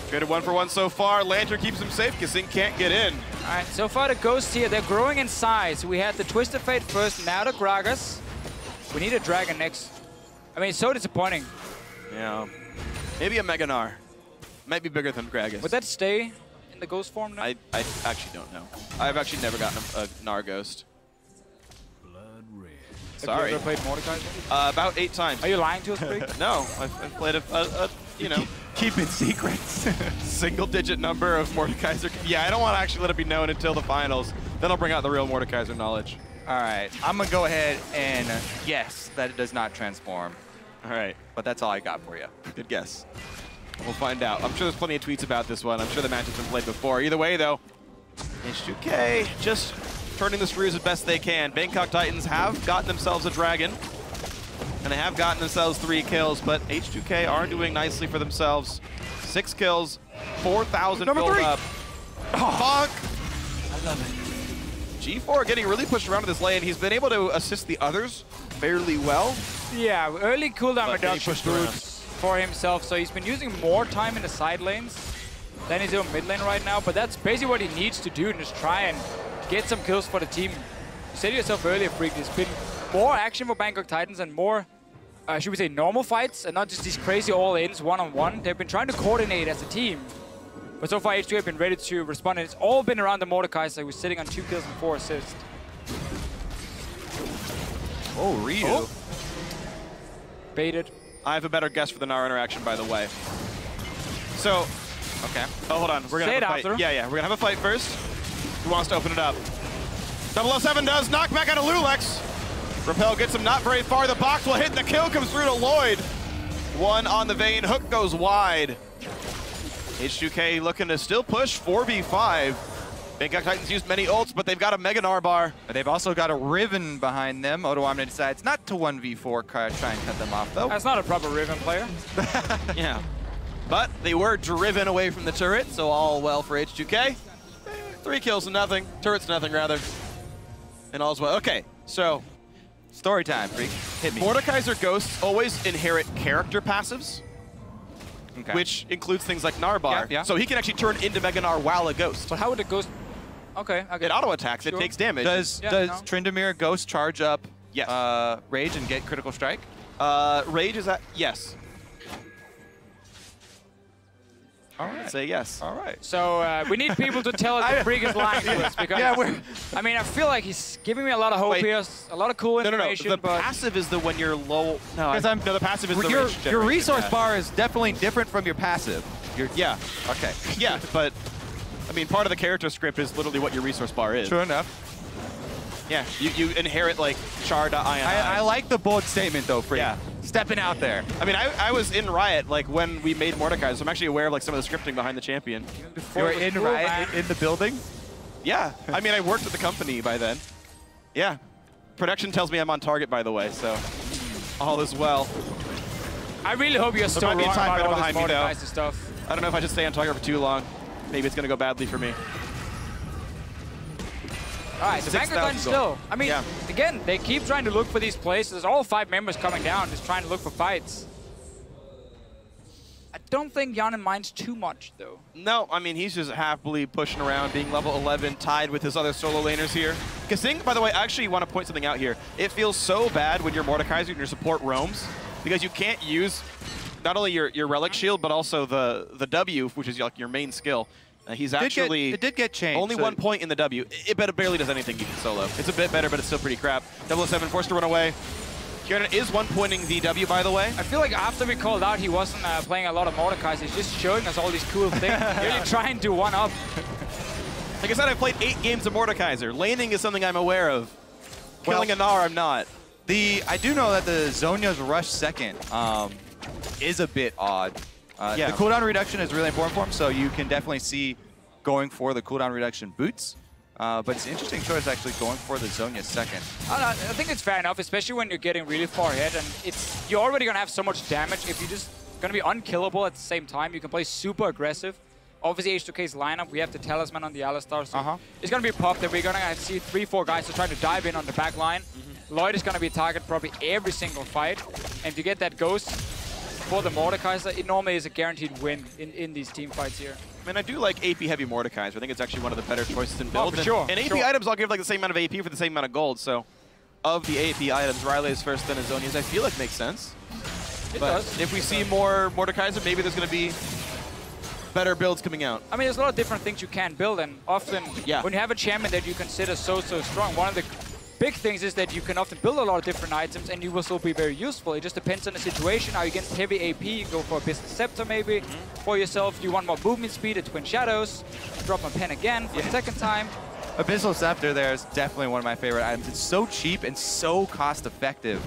Traded 1-for-1 so far. Lantern keeps him safe. Kasing can't get in. All right, so far the Ghosts here, they're growing in size. We had the Twisted Fate first, now the Gragas. We need a Dragon next. I mean, it's so disappointing. Yeah. Maybe a Meganar. Might be bigger than Gragas. Would that stay in the Ghost form now? I actually don't know. I've actually never gotten a Nar Ghost. Sorry. Have you ever played Mordekaiser? About 8 times. Are you lying to us, Brig? No, I've played a you know. Keep it secrets. Single-digit number of Mordekaiser. Yeah, I don't want to actually let it be known until the finals. Then I'll bring out the real Mordekaiser knowledge. All right, I'm going to go ahead and guess that it does not transform. All right. But that's all I got for you. Good guess. We'll find out. I'm sure there's plenty of tweets about this one. I'm sure the match has been played before. Either way, though, H2K just turning the screws as best they can. Bangkok Titans have gotten themselves a dragon, and they have gotten themselves 3 kills, but H2K are doing nicely for themselves. 6 kills, 4,000 build up. Bonk! I love it. G4 getting really pushed around to this lane. He's been able to assist the others fairly well. Yeah, early cooldown reduction boots for himself, so he's been using more time in the side lanes than he's doing mid lane right now, but that's basically what he needs to do, and just try and get some kills for the team. You said yourself earlier, Freak, there's been more action for Bangkok Titans and more, should we say, normal fights, and not just these crazy all-ins one-on-one. They've been trying to coordinate as a team, but so far H2 have been ready to respond, and it's all been around the Mordekaiser, who's sitting on 2 kills and 4 assists. Oh, Ryu. Oh. Baited. I have a better guess for the Nar interaction, by the way. So, okay. Oh, hold on. We're gonna have a fight. Yeah, we're gonna have a fight first. Who wants to open it up? 007 does. Knockback out of Lulex. Repel gets him not very far. The box will hit. The kill comes through to Lloyd. 1 on the Vayne. Hook goes wide. H2K looking to still push 4v5. Bangkok Titans used many ults, but they've got a Mega Gnar bar. They've also got a Riven behind them. Odoamne decides not to 1v4 try and cut them off, though. That's not a proper Riven player. Yeah. But they were driven away from the turret, so all well for H2K. 3 kills to nothing. Turrets to nothing, rather. And all's well. Okay, so Story time, Freak. Hit me. Mordekaiser Ghosts always inherit character passives, Okay. which includes things like Narbar. Yeah. So he can actually turn into Mega Gnar while a ghost. But how would the ghost... Okay, okay. It auto-attacks, Sure. it takes damage. Does Tryndamere Ghost charge up Yes. Rage and get critical strike? Rage is at... Yes. All right. Say yes. All right. So we need people to tell us the Freak is lying to us, because I mean, I feel like he's giving me a lot of hope Wait. here, a lot of cool No, information. The but passive is the when you're low. No, Because no, the passive is the your, rage your generation, resource yeah. bar is definitely different from your passive. Yeah. Okay. Yeah, but I mean, part of the character script is literally what your resource bar is. True enough. Yeah, you inherit like char.ini. I like the bold statement though, Freak. Yeah. Stepping out there. I mean, I was in Riot like when we made Mordekaiser, so I'm actually aware of like some of the scripting behind the champion. You were in Riot in the building? Yeah, I mean, I worked at the company by then. Yeah. Production tells me I'm on target, by the way, so all is well. I really hope you're still might be a wrong time about better all this behind me, though. Mordekaiser stuff. I don't know if I should stay on target for too long. Maybe it's going to go badly for me. All right, the Bangkok 6,000 Titans still. I mean, Yeah. again, they keep trying to look for these places. There's all 5 members coming down, just trying to look for fights. I don't think Yanin minds too much, though. No, I mean, he's just happily pushing around, being level 11, tied with his other solo laners here. Kasing, by the way, I actually want to point something out here. It feels so bad when you're Mordekaiser and your support roams, because you can't use not only your relic shield, but also the W, which is like your main skill. He's actually it did get changed. only so 1 point in the W. It barely does anything you can solo. It's a bit better, but it's still pretty crap. 007 forced to run away. Kieran is 1-pointing the W, by the way. I feel like after we called out, he wasn't playing a lot of Mordekaiser. He's just showing us all these cool things. Really trying to one-up. Like I said, I played 8 games of Mordekaiser. Laning is something I'm aware of. Killing a Gnar, I'm not. I do know that the Zhonya's rush second is a bit odd. Yeah. The cooldown reduction is really important for him, so you can definitely see going for the cooldown reduction boots. But it's an interesting choice actually going for the Zhonya second. I think it's fair enough, especially when you're getting really far ahead, and you're already gonna have so much damage. If you're just gonna be unkillable at the same time, you can play super aggressive. Obviously, H2K's lineup, we have the Talisman on the Alistar, so it's gonna be pop that we're gonna see 3-4 guys to try to dive in on the back line. Lloyd is gonna be targeted probably every single fight, and if you get that Ghost for the Mordekaiser, it normally is a guaranteed win in these team fights here. I mean, I do like AP heavy Mordekaiser. I think it's actually one of the better choices in build. For sure. And AP items, I'll give like the same amount of AP for the same amount of gold. So, of the AP items, Riley's first, then Azonia's, I feel like makes sense. It But does. if we see more Mordekaiser, maybe there's going to be better builds coming out. I mean, there's a lot of different things you can build, and often when you have a champion that you consider so strong, one of the big things is that you can often build a lot of different items and you will still be very useful. It just depends on the situation. Are you against heavy AP? You go for a Business Scepter maybe for yourself. You want more movement speed, a Twin Shadows. Drop a pen again for the second time. Abyssal Scepter there is definitely one of my favorite items. It's so cheap and so cost effective.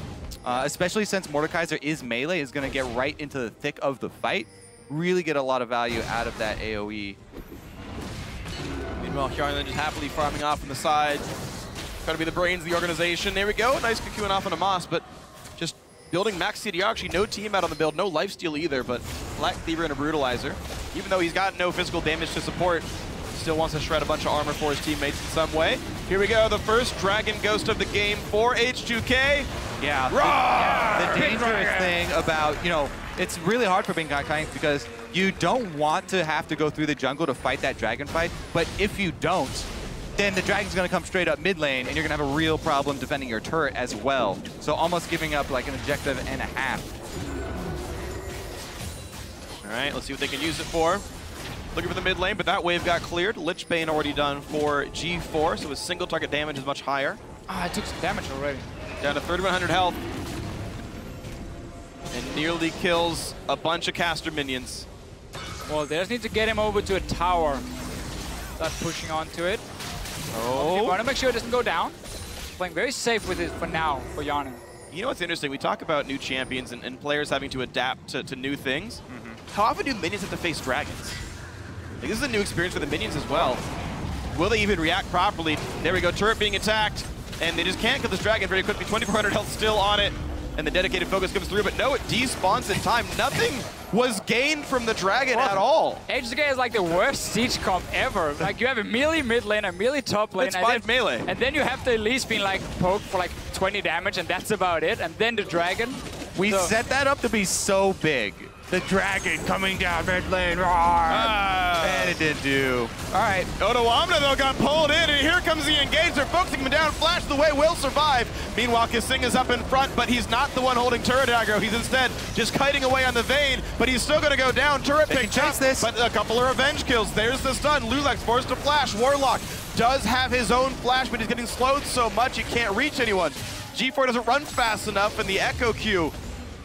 Especially since Mordekaiser is melee, is going to get right into the thick of the fight. Really get a lot of value out of that AoE. Meanwhile, Kjarnan just happily farming off on the side. Trying to be the brains of the organization. There we go. Nice cocoon off on a Moss, but just building max CDR. Actually, no team out on the build. No lifesteal either, but Black Cleaver and a Brutalizer. Even though he's got no physical damage to support, still wants to shred a bunch of armor for his teammates in some way. Here we go. The first Dragon Ghost of the game for H2K. Yeah. The dangerous thing about, it's really hard for Bangkok Titans because you don't want to have to go through the jungle to fight that dragon fight, but if you don't, then the dragon's going to come straight up mid lane, and you're going to have a real problem defending your turret as well. So almost giving up like an objective and a half. All right, let's see what they can use it for. Looking for the mid lane, but that wave got cleared. Lich Bane already done for G4, so his single target damage is much higher. I took some damage already. Down to 3,100 health. And nearly kills a bunch of caster minions. Well, they just need to get him over to a tower. Start pushing onto it. You want to make sure it doesn't go down. Playing very safe with it for now for Yanin. You know what's interesting? We talk about new champions and players having to adapt to new things. How often do minions have to face dragons? Like, this is a new experience for the minions as well. Will they even react properly? There we go, turret being attacked, and they just can't kill this dragon very quickly. 2,400 health still on it, and the dedicated focus comes through, but no, it despawns in time. Nothing was gained from the dragon at all. H2K is like the worst siege comp ever. Like, you have a melee mid lane, a melee top lane. It's 5 melee. And then you have to at least be like poked for like 20 damage, and that's about it. And then the dragon. We set that up to be so big. The dragon coming down mid lane, and it didn't do. All right, Odoamna though got pulled in, and here comes the engage. They're focusing him down. Flash the way, will survive. Meanwhile, Kasing is up in front, but he's not the one holding turret aggro. He's instead just kiting away on the Vayne, but he's still going to go down. Turret picked up, but a couple of revenge kills. There's the stun. Lulex forced to flash. Warlock does have his own flash, but he's getting slowed so much he can't reach anyone. G4 doesn't run fast enough, and the Echo Q.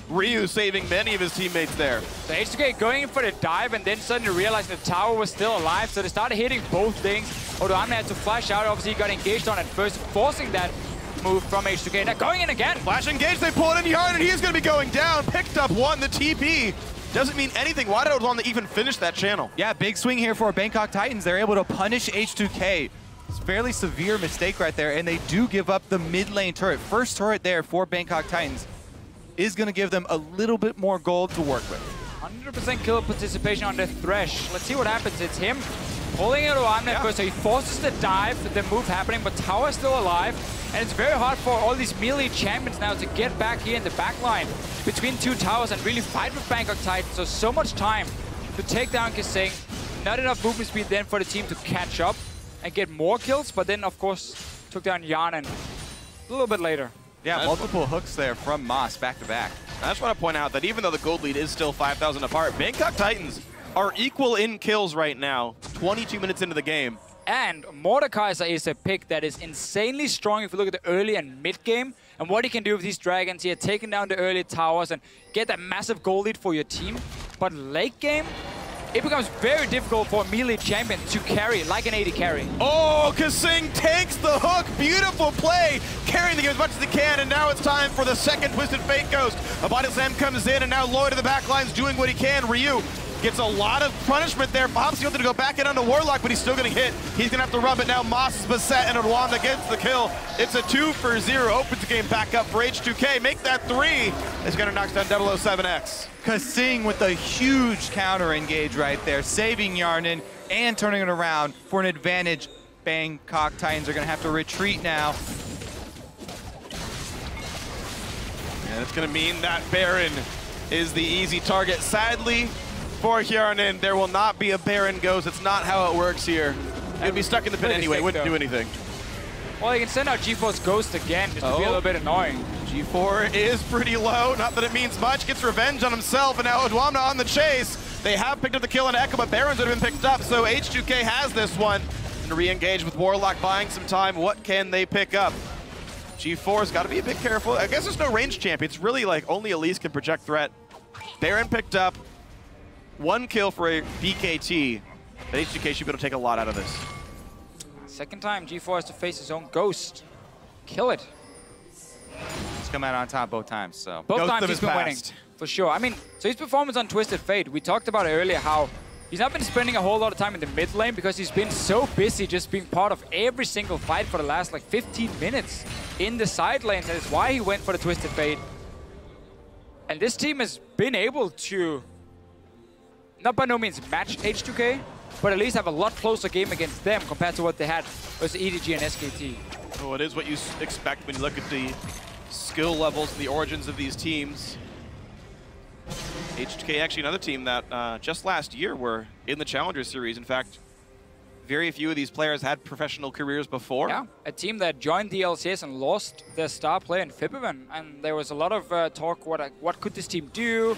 Ryu saving many of his teammates there. So H2K going in for the dive and then suddenly realized the tower was still alive, so they started hitting both things. Odoamna had to flash out, obviously he got engaged on at first, forcing that move from H2K. Now going in again. Flash engage, they pull it in Yarn, and he's going to be going down. Picked up one, the TP. Doesn't mean anything. Why did Odoamna even finish that channel? Yeah, big swing here for Bangkok Titans. They're able to punish H2K. It's a fairly severe mistake right there, and they do give up the mid lane turret. First turret there for Bangkok Titans is going to give them a little bit more gold to work with. 100% kill participation on the Thresh. Let's see what happens. It's him pulling it on at first, so he forces the dive, the move happening, but tower's still alive. And it's very hard for all these melee champions now to get back here in the back line between two towers and really fight with Bangkok Titans. So much time to take down Kasing. Not enough movement speed then for the team to catch up and get more kills, but then of course took down Yarnan a little bit later. Yeah, multiple hooks there from Moss back to back. I just want to point out that even though the gold lead is still 5,000 apart, Bangkok Titans are equal in kills right now, 22 minutes into the game. And Mordekaiser is a pick that is insanely strong if you look at the early and mid game. And what he can do with these dragons here, taking down the early towers and get that massive gold lead for your team. But late game, it becomes very difficult for a melee champion to carry, like an AD carry. Oh, Kasing takes the hook. Beautiful play, carrying the game as much as he can, and now it's time for the second Twisted Fate Ghost. A body slam comes in, and now Lloyd in the back line's doing what he can. Ryu gets a lot of punishment there. Bob's going to go back in onto Warlock, but he's still getting hit. He's going to have to rub it now. Moss is beset, and Odoamna gets the kill. It's a 2-for-0. Opens the game back up for H2K. Make that 3. It's going to knock down 007X. Kasing with a huge counter engage right there, saving Yarnan and turning it around for an advantage. Bangkok Titans are going to have to retreat now. And it's going to mean that Baron is the easy target. Sadly, for Yarnan, there will not be a Baron Ghost. It's not how it works here. He'd be stuck in the pit anyway, wouldn't do anything. Well, you can send out G4's Ghost again, just to be a little bit annoying. G4 is pretty low, not that it means much. Gets revenge on himself, and now Odoamna on the chase. They have picked up the kill on Echo, but Barons would have been picked up, so H2K has this one. And re-engage with Warlock, buying some time. What can they pick up? G4's got to be a bit careful. I guess there's no range champion. It's really like only Elise can project threat. Baron picked up 1 kill for a BKT. But H2K should be able to take a lot out of this. Second time G4 has to face his own Ghost. Kill it. He's come out on top both times, so. Both times he's been winning, for sure. I mean, so his performance on Twisted Fate, we talked about it earlier, how he's not been spending a whole lot of time in the mid lane because he's been so busy just being part of every single fight for the last like 15 minutes in the side lanes. That is why he went for the Twisted Fate. And this team has been able to, not by no means match H2K, but at least have a lot closer game against them compared to what they had versus EDG and SKT. Oh, it is what you expect when you look at the skill levels and the origins of these teams. H2K actually another team that just last year were in the Challenger Series. In fact, very few of these players had professional careers before. Yeah, a team that joined the LCS and lost their star player in Fibivan. And there was a lot of talk, what could this team do?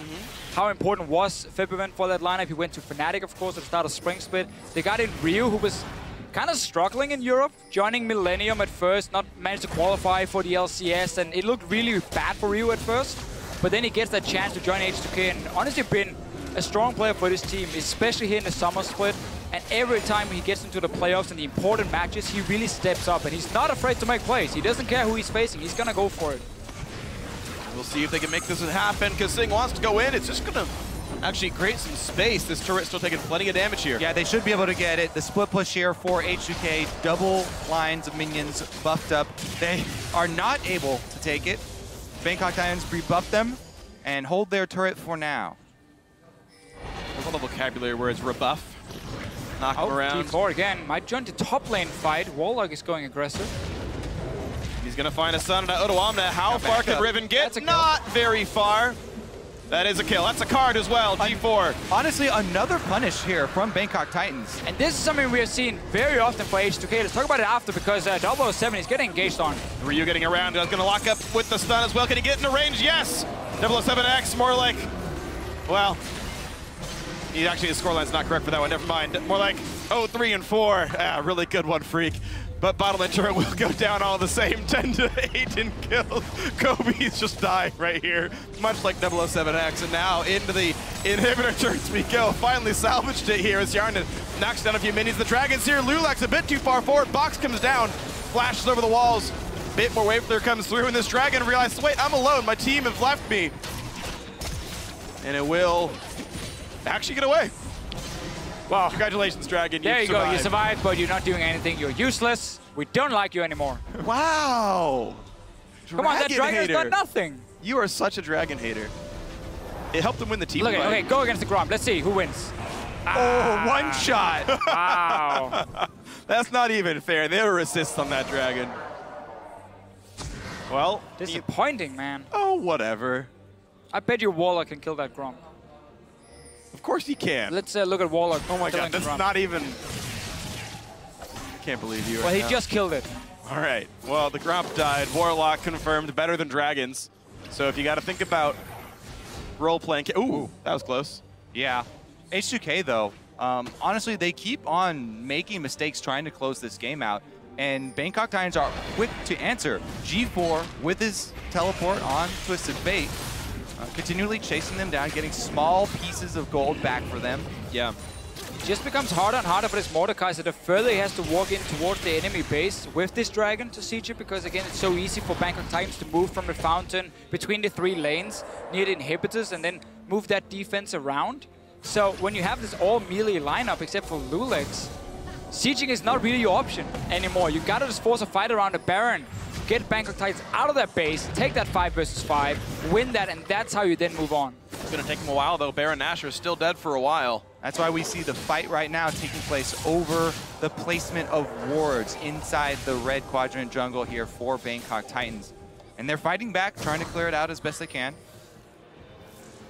How important was Fibivan for that lineup? He went to Fnatic, of course, at the start of Spring Split. They got in Ryu, who was kind of struggling in Europe, joining Millennium at first, not managed to qualify for the LCS, and it looked really bad for Ryu at first. But then he gets that chance to join H2K, and honestly been a strong player for this team, especially here in the summer split. And every time he gets into the playoffs and the important matches, he really steps up, and he's not afraid to make plays. He doesn't care who he's facing. He's going to go for it. We'll see if they can make this happen. Kasing wants to go in. It's just going to actually create some space. This turret still taking plenty of damage here. Yeah, they should be able to get it. The split push here for H2K, double lines of minions buffed up. They are not able to take it. Bangkok Titans rebuff them and hold their turret for now. There's a lot of vocabulary where it's rebuff. Knock him around. D4 again. Might join the top lane fight. Warlock is going aggressive. He's going to find a stun on Odoamne. How far can Riven get? Not very far. That is a kill. That's a card as well, G4. Honestly, another punish here from Bangkok Titans. And this is something we have seen very often for H2K. Let's talk about it after, because 007 is getting engaged on. Ryu getting around. He's going to lock up with the stun as well. Can he get in the range? Yes. 007X, more like, well, actually his scoreline's not correct for that one. Never mind. More like 0-3 and 4. Really good one, Freak. But Bottleman turret will go down all the same, 10 to 8 in kills. Kobe's just dying right here, much like 007X. And now into the inhibitor turrets we go. Finally salvaged it here as Yarnan knocks down a few minions. The Dragons here, Lulek's a bit too far forward. Box comes down, flashes over the walls. Bit more wave clear comes through, and this Dragon realizes, wait, I'm alone. My team have left me. And it will actually get away. Wow, congratulations, Dragon. There you go, you survived, but you're not doing anything. You're useless. We don't like you anymore. Wow. Come on, that Dragon has done nothing. You are such a Dragon hater. It helped him win the team Look, fight. okay, go against the Grom. Let's see who wins. Oh, one shot. Wow. That's not even fair. There were assists on that Dragon. Well, disappointing, man. Oh, whatever. I bet your Warlock can kill that Grom. Of course he can. Let's look at Warlock. Oh my god, that's not even... I can't believe you. Well, he just killed it. All right. Well, the Gromp died. Warlock confirmed better than Dragons. So if you got to think about role-playing... Ooh, that was close. Yeah. H2K, though, honestly, they keep on making mistakes trying to close this game out. And Bangkok Titans are quick to answer. G4 with his teleport on Twisted Fate. Continually chasing them down, getting small pieces of gold back for them. Yeah. It just becomes harder and harder for this Mordecai, so the further he has to walk in towards the enemy base with this Dragon to siege it, because again, it's so easy for Bangkok Titans to move from the fountain between the 3 lanes near the inhibitors and then move that defense around. So when you have this all melee lineup except for Lulek's, sieging is not really your option anymore. You gotta just force a fight around the Baron, get Bangkok Titans out of that base, take that 5 versus 5, win that, and that's how you then move on. It's going to take him a while, though. Baron Nashor is still dead for a while. That's why we see the fight right now taking place over the placement of wards inside the red quadrant jungle here for Bangkok Titans. And they're fighting back, trying to clear it out as best they can.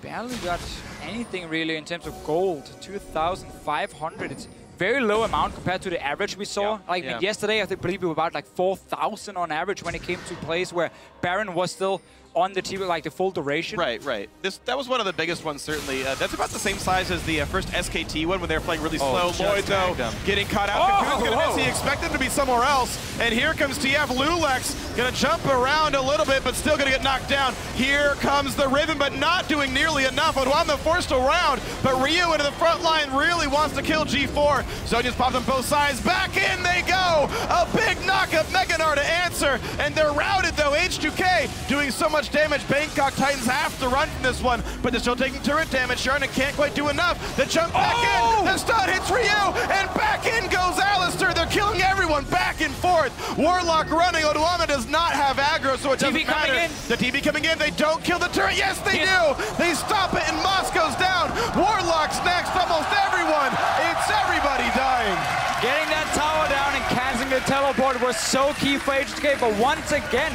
Barely got anything really in terms of gold, 2,500. It's very low amount compared to the average we saw. Yesterday, I believe we were about like 4,000 on average when it came to plays where Baron was still on the team like the full duration. Right. That was one of the biggest ones, certainly. That's about the same size as the first SKT one when they were playing really slow. Lloyd, though, getting caught out. Confused, gonna miss. He expected to be somewhere else. And here comes TF. Lulek's gonna jump around a little bit, but still gonna get knocked down. Here comes the Riven, but not doing nearly enough. Odoamne forced around, but Ryu into the front line really wants to kill G4. So just popped on both sides. Back in they go. A big knock-up Meganar to answer, and they're routed, though. H2K doing so much damage. Bangkok Titans have to run from this one, but they're still taking turret damage. Sharna can't quite do enough. The jump back in. The stun hits Ryu, and back in goes Alistair. They're killing everyone back and forth. Warlock running. Odoamne does not have aggro, so it doesn't matter. The TV coming in. They don't kill the turret. Yes, they do. They stop it, and Moss goes down. Warlock's next. Almost everyone. It's everybody dying. Getting that tower down and canceling the teleport was so key for H2K, but once again,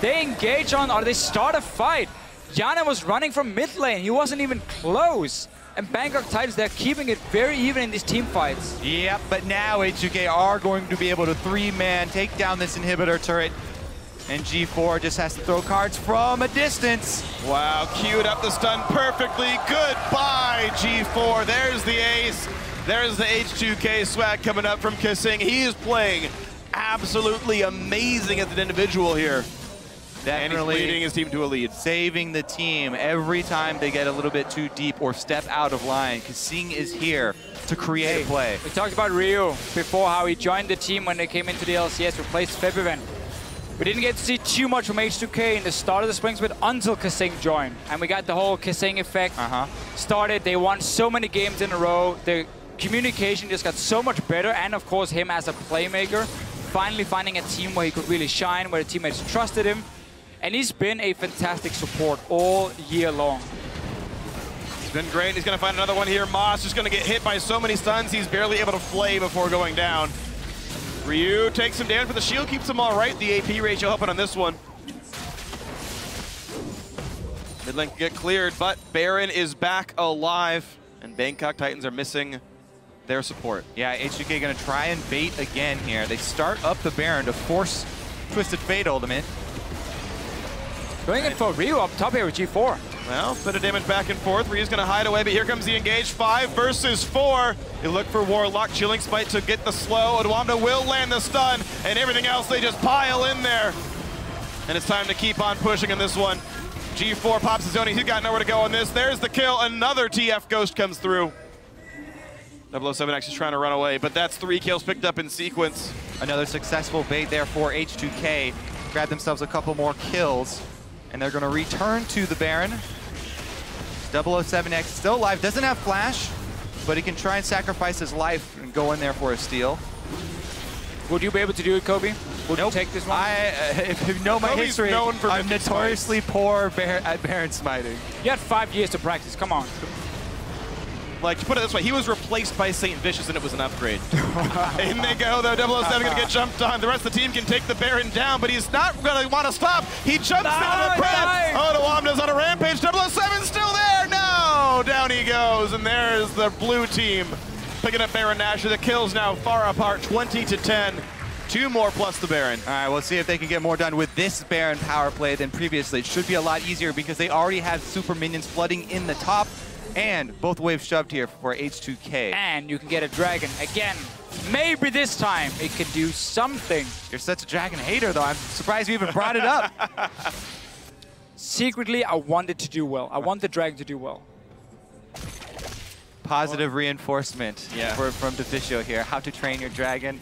they engage on, or they start a fight. Yana was running from mid lane. He wasn't even close. And Bangkok Titans, they're keeping it very even in these team fights. Yep, but now H2K are going to be able to 3-man take down this inhibitor turret. And G4 just has to throw cards from a distance. Wow, queued up the stun perfectly. Goodbye, G4. There's the ace. There's the H2K swag coming up from Kissing. He is playing absolutely amazing as an individual here. Definitely and he's leading his team to a lead. Saving the team every time they get a little bit too deep or step out of line. Kissing is here to create a play. We talked about Ryu before, how he joined the team when they came into the LCS, replaced Febiven. We didn't get to see too much from H2K in the start of the spring split until Kasing joined. And we got the whole Kasing effect started. They won so many games in a row. The communication just got so much better. And of course, him as a playmaker, finally finding a team where he could really shine, where the teammates trusted him. And he's been a fantastic support all year long. It's been great. He's going to find another one here. Moss just going to get hit by so many stuns, he's barely able to flay before going down. Ryu takes him down, but the shield keeps him all right. The AP ratio helping on this one. Mid lane can get cleared, but Baron is back alive, and Bangkok Titans are missing their support. Yeah, H2K going to try and bait again here. They start up the Baron to force Twisted Fate ultimate. Going in for Ryu up top here with G4. Well, bit of damage back and forth. Ryu's going to hide away, but here comes the engage. 5 versus 4. They look for Warlock. Chilling Spite to get the slow. Odwamna will land the stun, and everything else, they just pile in there. And it's time to keep on pushing in this one. G4 pops his own. He's got nowhere to go on this. There's the kill. Another TF Ghost comes through. 007X is trying to run away, but that's 3 kills picked up in sequence. Another successful bait there for H2K. Grab themselves a couple more kills, and they're going to return to the Baron. 007X still alive, doesn't have flash, but he can try and sacrifice his life and go in there for a steal. Would you be able to do it, Kobe? Would you take this one? If you know my Kobe's history, known for I'm notoriously poor at Baron smiting. You had 5 years to practice, come on. Like, to put it this way, he was replaced by Saint Vicious and it was an upgrade. In they go, though. 007 going to get jumped on. The rest of the team can take the Baron down, but he's not going to want to stop. He jumps down the prep. Odwamna's on a rampage. 007's still there. No! Down he goes, and there's the blue team picking up Baron Nashor. The kills now far apart, 20-10. 2 more plus the Baron. All right, we'll see if they can get more done with this Baron power play than previously. It should be a lot easier because they already have super minions flooding in the top. And both waves shoved here for H2K. And you can get a dragon again. Maybe this time it can do something. You're such a dragon hater, though. I'm surprised you even brought it up. Secretly, I want it to do well. I want the dragon to do well. Positive reinforcement from Deficio here. How to train your dragon.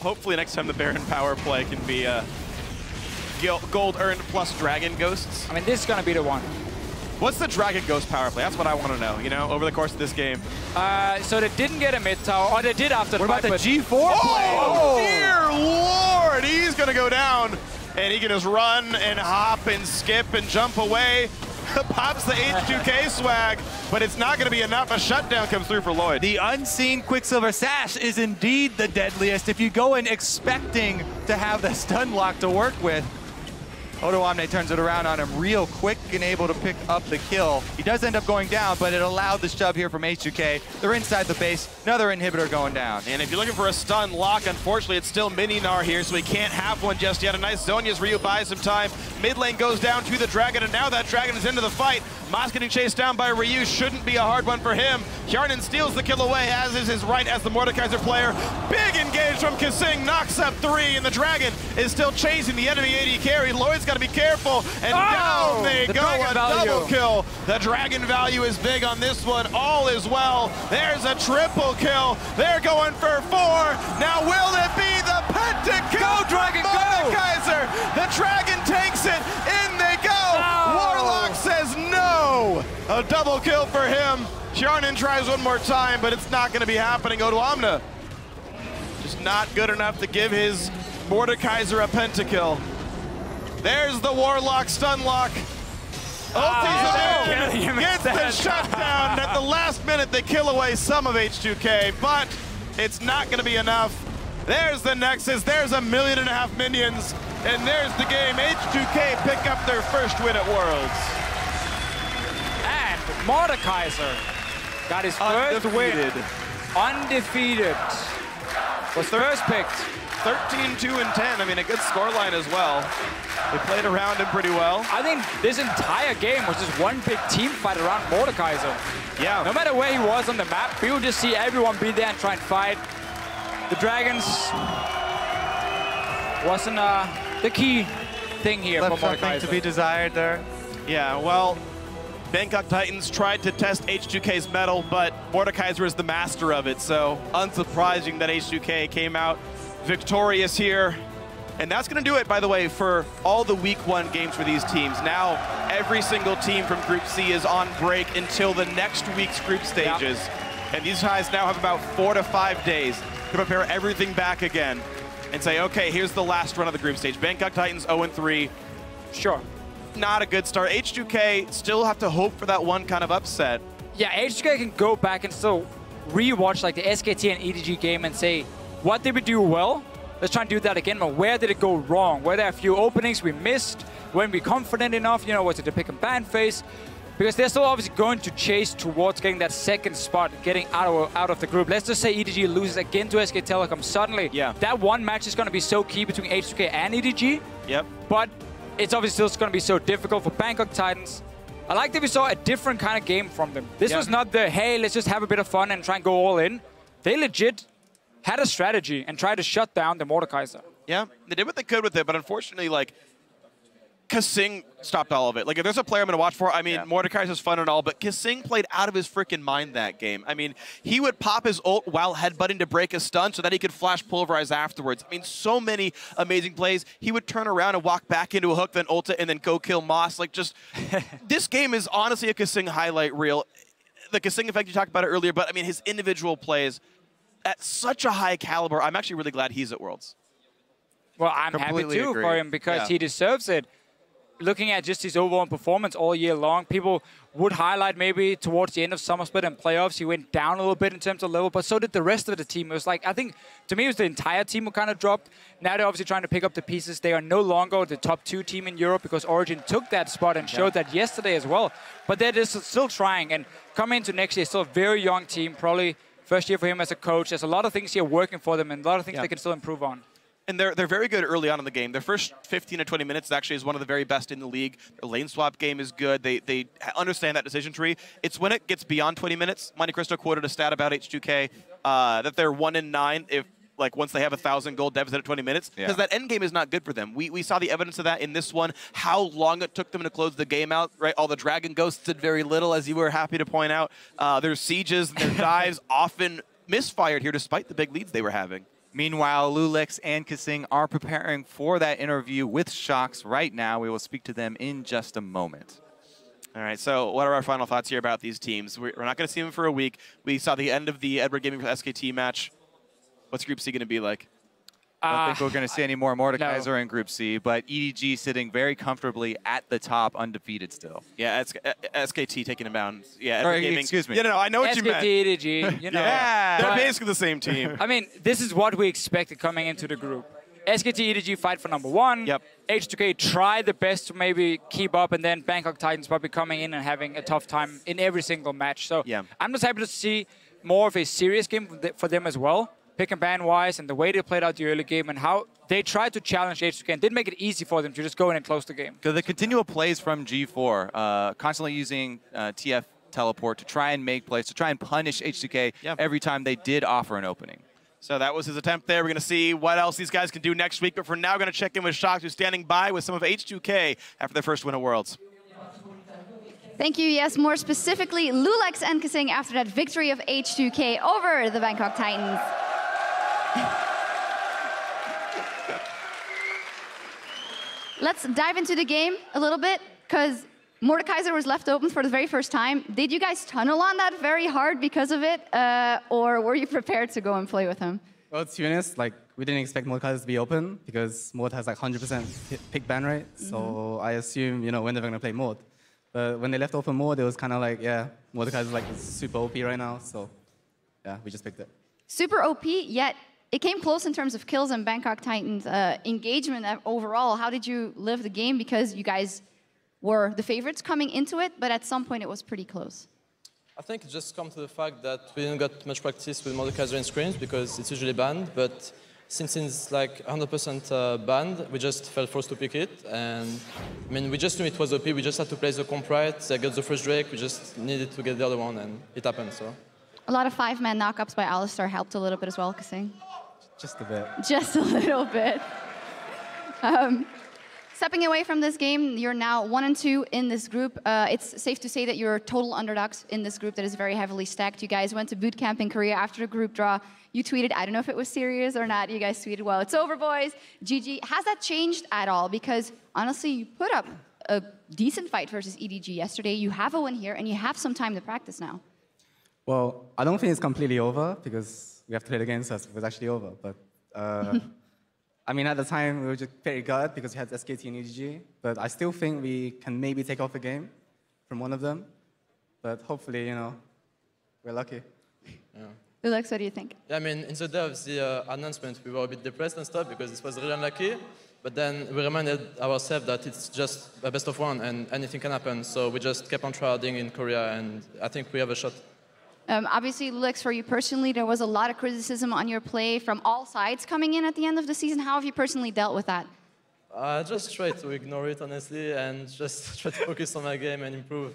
Hopefully next time the Baron power play can be gold earned plus dragon ghosts. I mean, this is going to be the one. What's the Dragon Ghost power play? That's what I want to know, you know, over the course of this game. So they didn't get a mid tower, or they did after the What about the G4 play? Oh, dear Lord! He's going to go down, and he can just run and hop and skip and jump away. Pops the H2K swag, but it's not going to be enough. A shutdown comes through for Lloyd. The unseen Quicksilver Sash is indeed the deadliest. If you go in expecting to have the stun lock to work with, Odwamna turns it around on him real quick and able to pick up the kill. He does end up going down, but it allowed the shove here from H2K. They're inside the base. Another inhibitor going down. And if you're looking for a stun lock, unfortunately, it's still Mininar here, so he can't have one just yet. A nice zone as Ryu buys some time. Mid lane goes down to the Dragon, and now that Dragon is into the fight. Moss getting chased down by Ryu shouldn't be a hard one for him. Hjarnan steals the kill away, as is his right as the Mordekaiser player. Big engage from Kasing, knocks up 3, and the Dragon is still chasing the enemy AD carry. Lloyd's got to be careful, and down they go, a double kill. The Dragon value is big on this one. All is well. There's a triple kill. They're going for 4. Now will it be the pentakill? Go, Dragon, go! Mordekaiser. The Dragon takes it. In they go. Warlock says no. A double kill for him. Hjarnan tries one more time, but it's not going to be happening. Odwamna just not good enough to give his Mordekaiser a pentakill. There's the Warlock stun lock. Gets the shutdown. At the last minute, they kill away some of H2K, but it's not going to be enough. There's the Nexus. There's 1.5 million minions. And there's the game. H2K pick up their first win at Worlds. And Mordekaiser got his first win. Undefeated. Was first picked. 13-2-10. I mean, a good scoreline as well. They played around him pretty well. I think this entire game was just one big team fight around Mordekaiser. Yeah. No matter where he was on the map, we would just see everyone be there and try and fight. The Dragons wasn't the key thing here for Mordekaiser. Something to be desired there. Yeah, well, Bangkok Titans tried to test H2K's mettle, but Mordekaiser is the master of it, so unsurprising that H2K came out victorious here. And that's going to do it, by the way, for all the Week 1 games for these teams. Now, every single team from Group C is on break until the next week's group stages. Yep. And these guys now have about 4 to 5 days to prepare everything back again and say, okay, here's the last run of the group stage. Bangkok Titans 0-3. Sure. Not a good start. H2K still have to hope for that one kind of upset. Yeah, H2K can go back and still rewatch like the SKT and EDG game and say, what did we do well? Let's try and do that again, but where did it go wrong? Were there a few openings we missed? Weren't we confident enough? You know, was it the pick and ban phase? Because they're still obviously going to chase towards getting that second spot, getting out of the group. Let's just say EDG loses again to SK Telecom. Suddenly, that one match is going to be so key between H2K and EDG. Yep. But it's obviously still going to be so difficult for Bangkok Titans. I like that we saw a different kind of game from them. This was not the, hey, let's just have a bit of fun and try and go all in. They legit had a strategy and tried to shut down the Mordekaiser. Yeah, they did what they could with it, but unfortunately, like, Kasing stopped all of it. Like, if there's a player I'm going to watch for, I mean, Mordekaiser's fun and all, but Kasing played out of his freaking mind that game. I mean, he would pop his ult while headbutting to break a stun so that he could flash pulverize afterwards. I mean, so many amazing plays. He would turn around and walk back into a hook, then ult it, and then go kill Moss. Like, just, this game is honestly a Kasing highlight reel. The Kasing effect, you talked about it earlier, but I mean, his individual plays at such a high caliber. I'm actually really glad he's at Worlds. Well, I'm happy too for him because he deserves it. Looking at just his overall performance all year long, people would highlight maybe towards the end of Summer Split and playoffs, he went down a little bit in terms of level, but so did the rest of the team. It was like, I think, to me, it was the entire team who kind of dropped. Now they're obviously trying to pick up the pieces. They are no longer the top 2 team in Europe because Origin took that spot and showed that yesterday as well. But they're just still trying, and coming into next year, still a very young team, probably first year for him as a coach. There's a lot of things here working for them and a lot of things they can still improve on. And they're very good early on in the game. Their first 15 to 20 minutes actually is one of the very best in the league. Their lane swap game is good. They understand that decision tree. It's when it gets beyond 20 minutes. Monte Cristo quoted a stat about H2K that they're 1-9 if, like, once they have 1,000 gold deficit at 20 minutes, because that end game is not good for them. We saw the evidence of that in this one, how long it took them to close the game out, right? All the Dragon Ghosts did very little, as you were happy to point out. Their sieges and their dives often misfired here despite the big leads they were having. Meanwhile, Lulex and Kasing are preparing for that interview with Shox right now. We will speak to them in just a moment. All right, so what are our final thoughts here about these teams? We're not going to see them for a week. We saw the end of the Edward Gaming for SKT match. What's Group C going to be like? I don't think we're going to see any more Mordekaiser in Group C, but EDG sitting very comfortably at the top, undefeated still. Yeah, SKT taking them down. Yeah, Sorry, excuse me. Yeah, no, I know what you meant. SKT, EDG, you know. Yeah, they're basically the same team. I mean, this is what we expected coming into the group. SKT, EDG fight for #1. Yep. H2K try the best to maybe keep up, and then Bangkok Titans probably coming in and having a tough time in every single match. So I'm just happy to see more of a serious game for them as well. Pick and ban wise, and the way they played out the early game, and how they tried to challenge H2K and did make it easy for them to just go in and close the game. The continual plays from G4, constantly using TF teleport to try and make plays, to try and punish H2K every time they did offer an opening. So that was his attempt there. We're going to see what else these guys can do next week, but for now, we're going to check in with Shox, who's standing by with some of H2K after their first win at Worlds. Thank you. Yes, more specifically, Lulex and Kasing after that victory of H2K over the Bangkok Titans. Let's dive into the game a little bit, because Mordekaiser was left open for the very first time. Did you guys tunnel on that very hard because of it, or were you prepared to go and play with him? Well, to be honest, like, we didn't expect Mordekaiser to be open because Mord has like 100% pick ban rate. So I assume, you know, when they're going to play Mord. But when they left open Mord, it was kind of like, yeah, Mordekaiser is like super OP right now. So yeah, we just picked it. Super OP, yet it came close in terms of kills and Bangkok Titans engagement overall. How did you live the game? Because you guys were the favorites coming into it, but at some point it was pretty close. I think it just comes to the fact that we didn't get much practice with Mordekaiser in scrims because it's usually banned, but since it's like 100% banned, we just felt forced to pick it. And I mean, we just knew it was OP. We just had to place the comp right. They got the first Drake. We just needed to get the other one, and it happened. So a lot of 5-man knockups by Alistar helped a little bit as well, Kasing. Just a bit. Just a little bit. Stepping away from this game, you're now 1-2 in this group. It's safe to say that you're total underdogs in this group that is very heavily stacked. You guys went to boot camp in Korea after the group draw. You tweeted, I don't know if it was serious or not, you guys tweeted, well, it's over, boys. GG. Has that changed at all? Because honestly, you put up a decent fight versus EDG yesterday. You have a win here, and you have some time to practice now. Well, I don't think it's completely over because we have to play the game, so it was actually over. But I mean, at the time, we were just very good because we had SKT and EDG. But I still think we can maybe take off a game from one of them. But hopefully, you know, we're lucky. Yeah. Lulex, what do you think? Yeah, I mean, in the day of the announcement, we were a bit depressed and stuff because this was really unlucky. But then we reminded ourselves that it's just a best of one and anything can happen. So we just kept on trying in Korea, and I think we have a shot. Obviously, Lulex, for you personally, there was a lot of criticism on your play from all sides coming in at the end of the season. How have you personally dealt with that? I just try to ignore it, honestly, and just try to focus on my game and improve.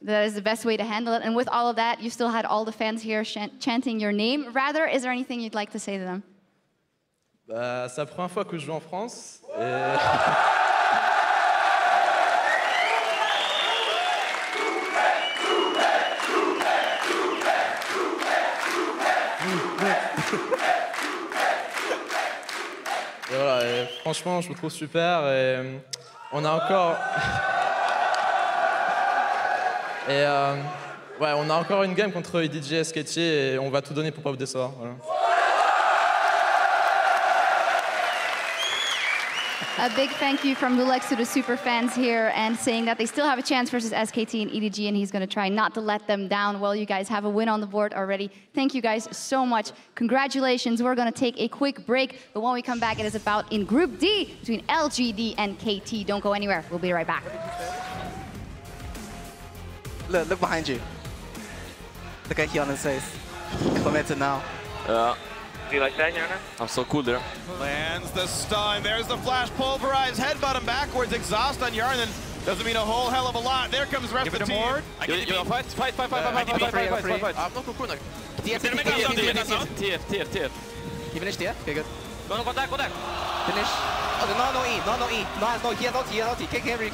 That is the best way to handle it. And with all of that, you still had all the fans here chanting your name. Rather, is there anything you'd like to say to them? C'est la première fois que je joue en France. Et voilà, et franchement, je me trouve super et on a encore... et ouais, on a encore une game contre EDG et SKT et on va tout donner pour pas vous décevoir. Voilà. A big thank you from Lulex to the super fans here and saying that they still have a chance versus SKT and EDG, and he's going to try not to let them down. Well, you guys have a win on the board already. Thank you guys so much. Congratulations. We're going to take a quick break, but when we come back, it is about in Group D between LGD and KT. Don't go anywhere. We'll be right back. Look behind you. Look at Hyun's face. Committed now. Do you like that, Yana? I'm so cool there. Lands the stun. There's the flash pulverized. Headbutt him backwards. Exhaust on Yarn. Doesn't mean a whole hell of a lot. There comes rest of the team. I get you. Fight. I'm not cool. TF. He finished TF? Okay, good. Go back. Finish. Oh, no E. No, he has no T. Carry.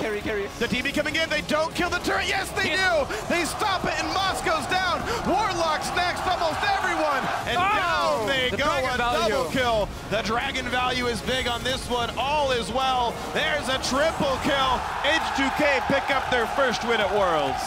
The TB coming in. They don't kill the turret. Yes, they do. They stop it, and Moscow's down. Warlock's next, almost everyone. And down they go. A double kill. The dragon value is big on this one. All is well. There's a triple kill. H2K pick up their first win at Worlds.